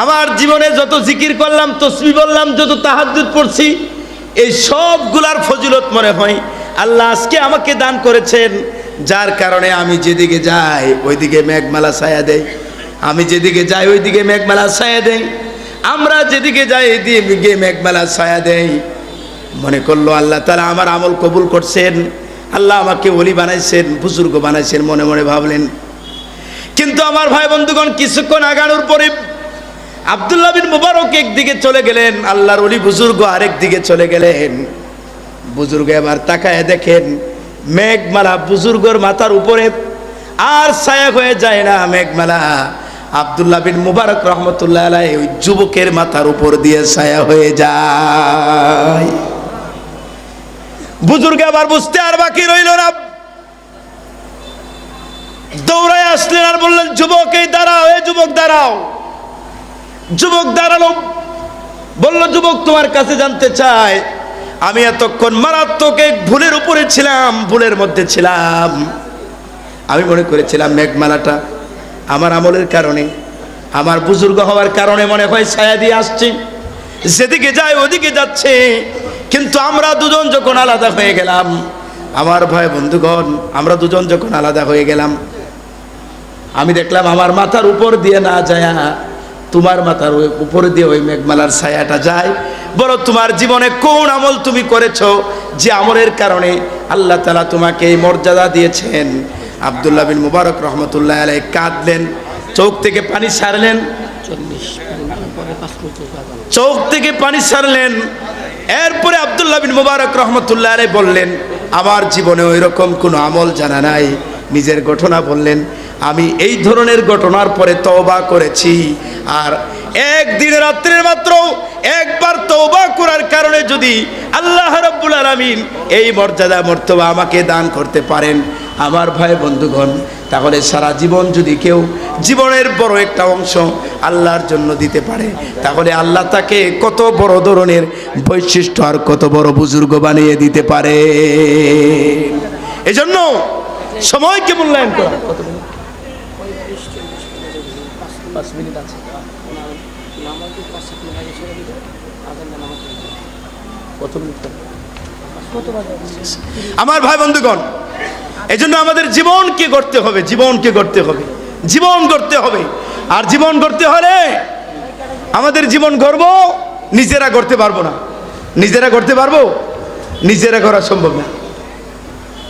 আমার জীবনে যত জিকির করলাম, তসবিহ বললাম, যত তাহাজ্জুদ পড়ছি, এই সবগুলার ফজিলত মনে হয় আল্লাহ আজকে আমাকে দান করেছেন, যার কারণে আমি যেদিকে যাই ওইদিকে মেঘমালা ছায়া দেয়। আমি যেদিকে যাই ওইদিকে মেঘমালা ছায়া দেয়। আমরা যেদিকে যাই এদিকে মেঘমালা ছায়া দেয়। মনে করলো আল্লাহ তাআলা আমার আমল কবুল করছেন, আল্লাহ আমাকে ওলি বানাইছেন, বুজুর্গ বানাইছেন, মনে মনে ভাবলেন। কিন্তু আমার ভাই বন্ধুগণ, কিছুক্ষণ আগানোর পরে আব্দুল্লাহ বিন মুবারক একদিকে চলে গেলেন, আল্লাহর ওলি বুজুর্গ আরেক দিকে চলে গেলেন। বুজুর্গ এবার তাকায় দেখেন মেঘমালা বুজুর্গর মাথার উপরে আর ছায়া হয়ে যায় না, মেঘমালা আব্দুল্লাহ বিন মুবারক রহমতুল্লাহ আলাইহি ওই যুবকের মাথার উপর দিয়ে ছায়া হয়ে যায়। বুজুর্গ আবার বুঝতে আর বাকি রইল না, দৌড়ায় আসলেন আর বললেন, যুবক এই দাঁড়াও, এই যুবক দাঁড়াও। যুবক দাঁড়ালো, বলল, যুবক তোমার কাছে জানতে চাই, আমি এতক্ষণ মারাত্মক এক ভুলের উপরে ছিলাম, ভুলের মধ্যে ছিলাম। আমি মনে করেছিলাম মেঘমালাটা আমার আমলের কারণে, আমার বুজুর্গ হওয়ার কারণে মনে হয় ছায়া দিয়ে আসছে, যেদিকে যায় ওদিকে যাচ্ছে। কিন্তু আমরা দুজন যখন আলাদা হয়ে গেলাম, আমার ভাই বন্ধুগণ, আমরা দুজন যখন আলাদা হয়ে গেলাম, আমি দেখলাম আমার মাথার উপর দিয়ে না যায়, তোমার মাথার উপর দিয়ে ওই মেঘমালার ছায়াটা যায়। বলো তোমার জীবনে কোন আমল তুমি করেছো যে আমলের কারণে আল্লাহ তাআলা তোমাকে এই মর্যাদা দিয়েছেন। আব্দুল্লাহ বিন মুবারক রহমতুল্লাহ আলাইহি কাঁদলেন, চোখ থেকে পানি ছাড়লেন, চোখ থেকে পানি ছাড়লেন। এরপরে আব্দুল্লাহ বিন মুবারক রহমতুল্লাহ আলাইহি বললেন, আমার জীবনে ওই রকম কোনো আমল জানা নাই। নিজের ঘটনা বললেন, আমি এই ধরনের ঘটনার পরে তওবা করেছি, আর একদিন রাত্রের মাত্র একবার তওবা করার কারণে যদি আল্লাহ রাব্বুল আলামিন এই মর্যাদা মর্তবা আমাকে দান করতে পারেন, আমার ভাই বন্ধুগণ, তাহলে সারা জীবন যদি কেউ জীবনের বড় একটা অংশ আল্লাহর জন্য দিতে পারে, তাহলে আল্লাহ তাকে কত বড় ধরনের বৈশিষ্ট্য আর কত বড় বুজুর্গ বানিয়ে দিতে পারে। এজন্য সময়কে মূল্যায়ন করা। কত মিনিট? 5 মিনিট আছে। আমার ভাই বন্ধুগণ, এই জন্য আমাদের জীবনকে গড়তে হবে, জীবনকে গড়তে হবে, জীবন গড়তে হবে। আর জীবন গড়তে হলে আমাদের জীবন গড়ব, নিজেরা গড়তে পারবো না। নিজেরা গড়তে পারবো? নিজেরা গড়া সম্ভব না।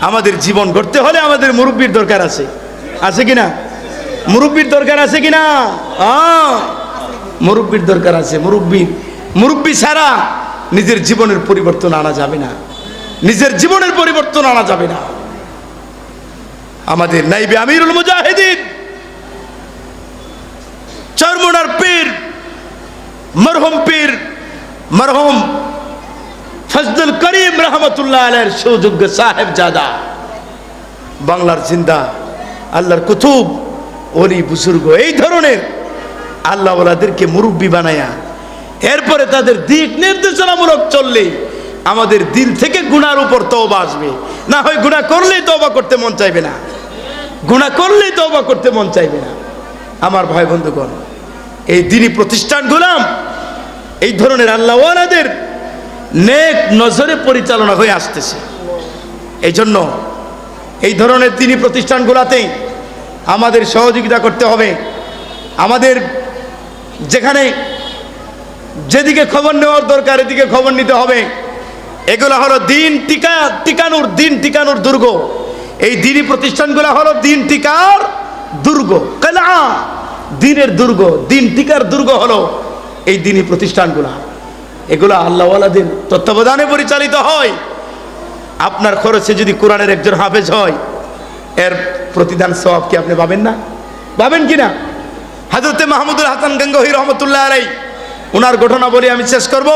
আমাদের জীবন গড়তে হলে আমাদের মুরব্বির দরকার আছে, আছে কিনা? মুরব্বির দরকার আছে কিনা? মুরব্বির দরকার আছে। মুরব্বি ছাড়া নিজের জীবনের পরিবর্তন আনা যাবে না, নিজের জীবনের পরিবর্তন আনা যাবে না। আমাদের নাইবে আমিরুল মুজাহিদিন চরমোনার পীর মরহুম ফজলুল করিম রহমতুল্লাহ আলাইহির সুযোগ্য সাহেবজাদা, বাংলার জিন্দা আল্লাহর কুতুব ওলি বুজুর্গ, এই ধরনের আল্লাহ ওয়ালাদেরকে মুরব্বী বানায়া এরপরে তাদের দিক নির্দেশনামূলক চললেই আমাদের দিল থেকে গুনার উপর তওবা আসবে। না হয় গুনাহ করলেই তওবা করতে মন চাইবে না, গুনাহ করলেই তওবা করতে মন চাইবে না। আমার ভাই বন্ধুগণ, এই দ্বীনি প্রতিষ্ঠানগুলো এই ধরনের আল্লাহ ওয়ালাদের নেক নজরে পরিচালনা হয়ে আসতেছে। এই জন্য এই ধরনের দ্বীনি প্রতিষ্ঠানগুলোতে আমাদের সহযোগিতা করতে হবে। আমাদের যেখানে যেদিকে খবর নেওয়ার দরকার এদিকে খবর নিতে হবে। এগুলো হলো দিন টিকানোর দুর্গ। এই দ্বীনি প্রতিষ্ঠানগুলো হলো দিন টিকার দুর্গ, কালা দিনের দুর্গ, দিন টিকার দুর্গ হলো এই দ্বীনি প্রতিষ্ঠানগুলো। এগুলো আল্লাহ ওয়ালাদের তত্ত্বাবধানে পরিচালিত হয়। আপনার খরচে যদি কোরআনের একজন হাফেজ হয়, এর প্রতিদান সওয়াব কি আপনি পাবেন না? পাবেন কিনা? হযরতে মাহমুদুল হাসান গঙ্গোহী রহমতুল্লাহ আলাইহি, ওনার ঘটনা বলি আমি শেষ করব।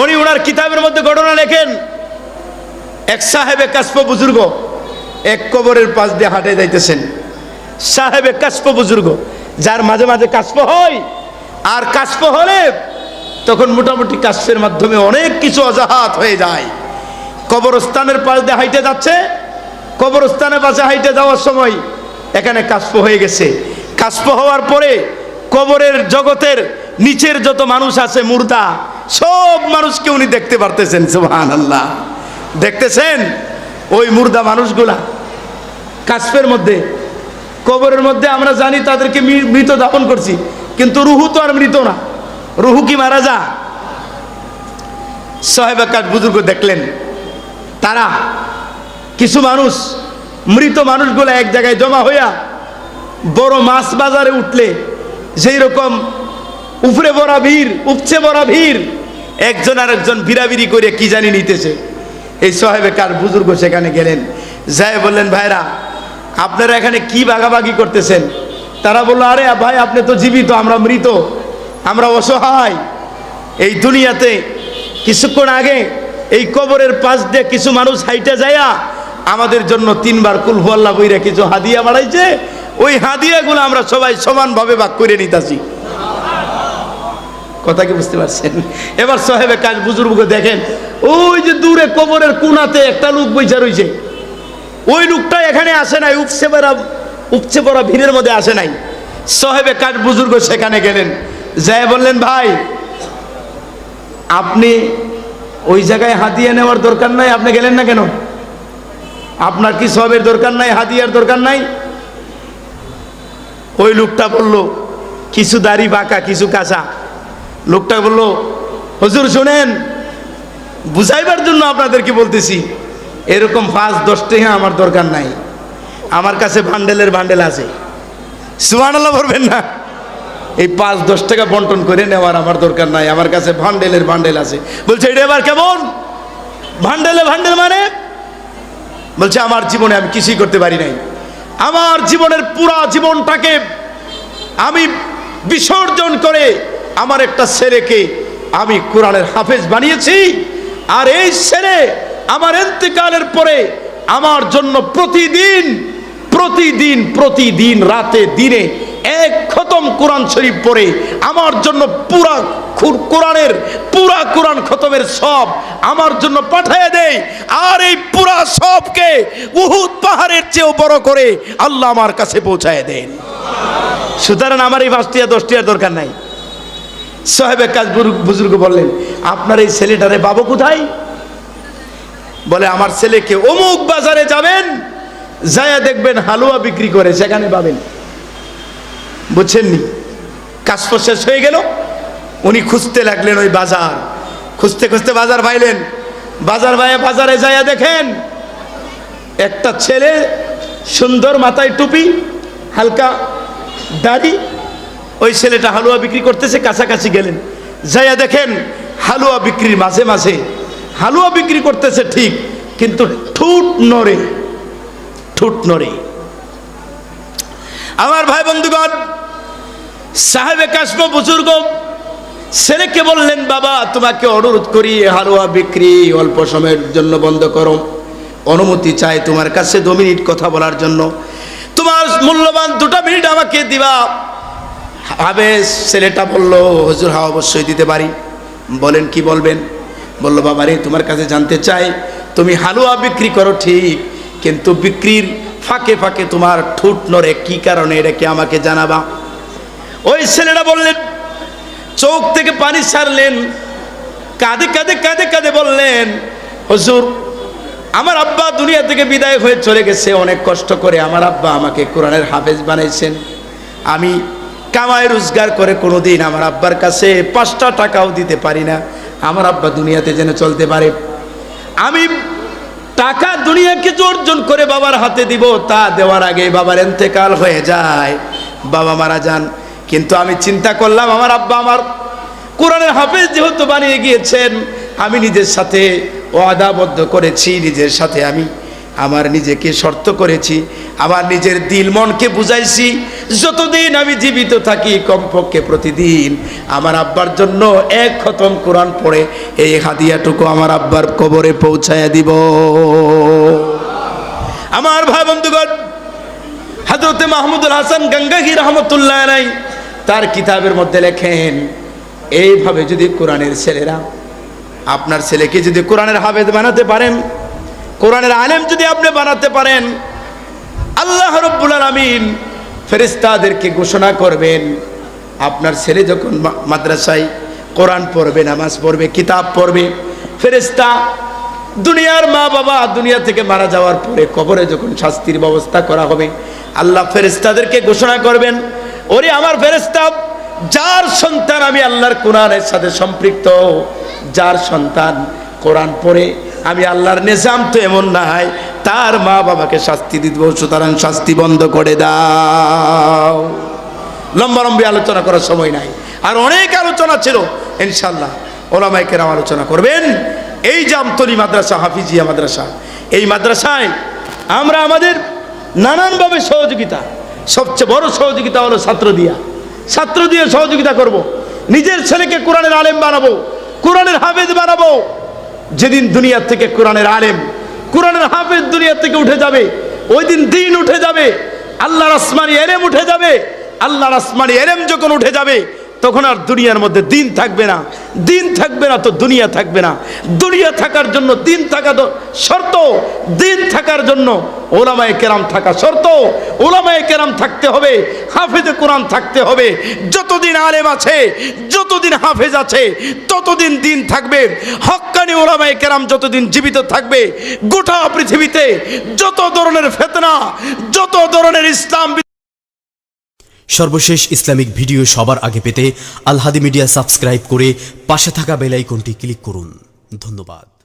উনি ওনার কিতাবের মধ্যে ঘটনা লেখেন, এক সাহেবে কাশফ বুজুর্গ এক কবরের পাশ দিয়ে হাঁটে যাইতেছেন। সাহেবে কাশফ বুজুর্গ, যার মাঝে মাঝে কাশফ হয়, আর কাশফ হলে তখন মোটামুটি কাশফের মাধ্যমে অনেক কিছু অজাহাত হয়ে যায়। কবরস্থানের পাশ দিয়ে হাইটে যাচ্ছে, কবরস্থানের পাশে হাইটে যাওয়ার সময় এখানে কাশফ হয়ে গেছে। কাশফ হওয়ার পরে কবরের জগতের নিচের যত মানুষ আছে মুর্দা, সব মানুষকে উনি দেখতে পারতেছেন। সুবহানাল্লাহ, দেখতেছেন ওই মুর্দা মানুষগুলা কাশফের মধ্যে, কবরের মধ্যে। আমরা জানি তাদেরকে মৃত দাফন করছি, কিন্তু রুহু তো আর মৃত না, রুহু কি মারা যা? সাহেবে কাশ বুজুর্গ দেখলেন তারা কিছু মানুষ, মৃত মানুষগুলো এক জায়গায় জমা হইয়া বড় মাছ বাজারে উঠলে যেই রকম উপরে বড়া ভিড়, উপচে বড়া ভিড়, একজন আর একজন ভিড়াভিড়ি করে কি জানি নিতেছে। এই সাহেবে কাশ বুজুর্গ সেখানে গেলেন, যাই বললেন, ভাইরা আপনারা এখানে কি ভাগাভাগি করতেছেন? তারা বললো, আরে ভাই আপনি তো জীবিত, আমরা মৃত, আমরা অসহায়। এই দুনিয়াতে কিছুক্ষণ আগে এই কবরের পাশ দিয়ে কিছু মানুষ হাইটে যায়া আমাদের জন্য 3 বার কুল হুয়াল্লাহ বইরা কিছু হাদিয়া বাড়াইছে, ওই হাদিয়াগুলো আমরা সবাই সমানভাবে ভাগ করে নিতেছি। কথা কি বুঝতে পারছেন? এবার সাহেবে কাশ বুজুর্গ দেখেন, ওই যে দূরে কবরের কোণাতে একটা লোক বইসা রইছে, ওই লোকটা এখানে আসে নাই, উপচে পড়া ভিড়ের মধ্যে আসে নাই। সাহেবে কাশ বুজুর্গ সেখানে গেলেন, যায় বললেন, ভাই আপনি ওই জায়গায় হাদিয়া নেওয়ার দরকার নাই, আপনি গেলেন না কেন? আপনার কি সবের দরকার নাই, হাদিয়ার দরকার নাই? ওই লোকটা বলল, কিছু দাড়ি বাঁকা কিছু কাঁচা। লোকটা বলল, হুজুর শুনেন, বুঝাইবার জন্য আপনাদেরকে বলতেছি, এরকম 5-10 টাকা আমার দরকার নাই, আমার কাছে বান্ডেলের বান্ডেল আছে। সুবহানাল্লাহ বলবেন না? এই 5-10 টাকা বন্টন করে নেওয়ার আমার দরকার নাই, আমার কাছে বান্ডেলের বান্ডেল আছে। বলছে, এটা এবার কেমন বান্ডেলে বান্ডেল মানে? বলছে, আমার জীবনে আমি কিছুই করতে পারি নাই, আমার জীবনের পুরা জীবনটাকে আমি বিসর্জন করে আমার একটা ছেলেকে আমি কোরআনের হাফেজ বানিয়েছি, আর এই ছেলে আমার ইন্তেকালের পরে আমার জন্য প্রতিদিন রাতে দিনে 1 খতম কোরআন শরীফ পড়ে আমার জন্য পুরা কোরআন খতমের সব আমার জন্য পাঠিয়ে দেয়, আর এই পুরা সবকে উহুদ পাহাড়ের চেয়েও বড় করে আল্লাহ আমার কাছে পৌঁছায় দেন। সুতরাং আমার এই 5 টাকা 10 টাকার দরকার নাই। সাহেবে কাশ বুজুর্গ বললেন, আপনার এই ছেলেটারে পাবো কোথায়? বলে, আমার ছেলেকে অমুক বাজারে যাবেন, যায়া দেখবেন হালুয়া বিক্রি করে, সেখানে পাবেন। বুঝছেননি? কাশফ শেষ হয়ে গেল, উনি খুঁজতে লাগলেন ওই বাজার, খুঁজতে খুঁজতে বাজার পাইলেন। বাজারে যায়া দেখেন একটা ছেলে, সুন্দর মাথায় টুপি, হালকা দাড়ি, ওই ছেলেটা হালুয়া বিক্রি করতেছে। কাছাকাছি গেলেন, যাইয়া দেখেন হালুয়া বিক্রির মাঝে মাঝে হালুয়া বিক্রি করতেছে ঠিক, কিন্তু ঠোঁট নড়ে। আমার ভাই বন্ধুগণ, সাহেবে কাশফ বুজুর্গ ছেলেকে বললেন, বাবা তোমাকে অনুরোধ করি হালুয়া বিক্রি অল্প সময়ের জন্য বন্ধ করো, অনুমতি চাই তোমার কাছে 2 মিনিট কথা বলার জন্য, তোমার মূল্যবান 2টা মিনিট আমাকে দিবা। হাফেজ ছেলেটা বলল, হুজুর হ্যাঁ অবশ্যই দিতে পারি। বলেন কি বলবেন? বলল, বাবা রে তোমার কাছে জানতে চাই, তুমি হালুয়া বিক্রি করো ঠিক, কিন্তু বিক্রির ফাঁকে ফাঁকে তোমার ঠোঁট নড়ে কি কারণে, এটা কি আমাকে জানাবা? ওই ছেলেটা বললেন, চোখ থেকে পানি ছাড়লেন, কাঁদে কাঁদে কাঁদে কাঁদে বললেন, হুজুর আমার আব্বা দুনিয়া থেকে বিদায় হয়ে চলে গেছে, অনেক কষ্ট করে আমার আব্বা আমাকে কোরআনের হাফেজ বানাইছেন। আমি কামাই রোজগার করে কোনোদিন আমার আব্বার কাছে 5টা টাকাও দিতে পারি না, আমার আব্বা দুনিয়াতে যেন চলতে পারে। আমি টাকা দুনিয়াকে অর্জন করে বাবার হাতে দিব, তা দেওয়ার আগে বাবার ইন্তেকাল হয়ে যায়, বাবা মারা যান। কিন্তু আমি চিন্তা করলাম আমার আব্বা আমার কোরআনের হাফেজ যেহেতু বানিয়ে গিয়েছেন, আমি নিজের সাথে ওয়াদাবদ্ধ করেছি, নিজের সাথে আমি আমার নিজেকে শর্ত করেছি, আমার নিজের দিল মনকে বুঝাইছি, যতদিন আমি জীবিত থাকি কমপক্ষে প্রতিদিন আমার আব্বার জন্য 1 খতম কোরআন পড়ে এই হাদিয়াটুকু আমার আব্বার কবরে পৌঁছায়া দিব। আমার ভাই বন্ধুগণ, হযরত মাহমুদুল হাসান গঙ্গাহি রহমতুল্লাহ আলাইহি তার কিতাবের মধ্যে লেখেন, এইভাবে যদি কোরআনের ছেলেরা, আপনার ছেলেকে যদি কোরআনের হাফেজ বানাতে পারেন, কোরআনের আলেম যদি আপনি বানাতে পারেন, আল্লাহ রাব্বুল আলামিন ফেরেশতাদেরকে ঘোষণা করবেন, আপনার ছেলে যখন মাদ্রাসায় কোরআন পড়বে, নামাজ পড়বে, কিতাব পড়বে, ফেরেশতা দুনিয়ার মা বাবা দুনিয়া থেকে মারা যাওয়ার পরে কবরে যখন শাস্তির ব্যবস্থা করা হবে, আল্লাহ ফেরেশতাদেরকে ঘোষণা করবেন, ওরে আমার ফেরেশতা, যার সন্তান আমি আল্লাহর কোরআনের সাথে সম্পৃক্ত, যার সন্তান কোরআন পড়ে, আমি আল্লাহর নিজাম তো এমন নাই তার মা বাবাকে শাস্তি দিব, সুতরাং শাস্তি বন্ধ করে দাও। লম্বালম্বি আলোচনা করার সময় নাই, আর অনেক আলোচনা ছিল, ইনশাআল্লাহ ওলামায়ে কেরাম আলোচনা করবেন। এই জামতলি মাদ্রাসা, হাফিজিয়া মাদ্রাসা, এই মাদ্রাসায় আমরা আমাদের নানানভাবে সহযোগিতা, সবচেয়ে বড় সহযোগিতা হলো ছাত্র দিয়ে সহযোগিতা করব। নিজের ছেলেকে কোরআনের আলেম বানাবো, কোরআনের হাফেজ বানাবো। যেদিন দুনিয়া থেকে কোরআনের আলেম, কোরআনের হাফেজ দুনিয়া থেকে উঠে যাবে, ওই দিন দিন উঠে যাবে, আল্লাহর আসমানি এলেম উঠে যাবে। আল্লাহর আসমানি এলেম যখন উঠে যাবে, তখন আর দুনিয়ার মধ্যে দিন থাকবে না। দিন থাকবে না তো দুনিয়া থাকবে না। দুনিয়া থাকার জন্য দিন থাকা শর্ত, দিন থাকার জন্য ওলামায়ে কেরাম থাকা শর্ত। ওলামায়ে কেরাম থাকতে হবে, হাফেজে কোরআন থাকতে হবে। যতদিন আলেম আছে, যতদিন হাফেজ আছে, ততদিন দিন থাকবে। হক্কানি ওলামায়ে কেরাম যতদিন জীবিত থাকবে, গোটা পৃথিবীতে যত ধরনের ফিতনা, যত ধরনের ইসলাম সর্বশেষ ইসলামিক ভিডিও সবার আগে পেতে আল হাদি মিডিয়া সাবস্ক্রাইব করে পাশে থাকা বেল আইকনটি ক্লিক করুন। ধন্যবাদ।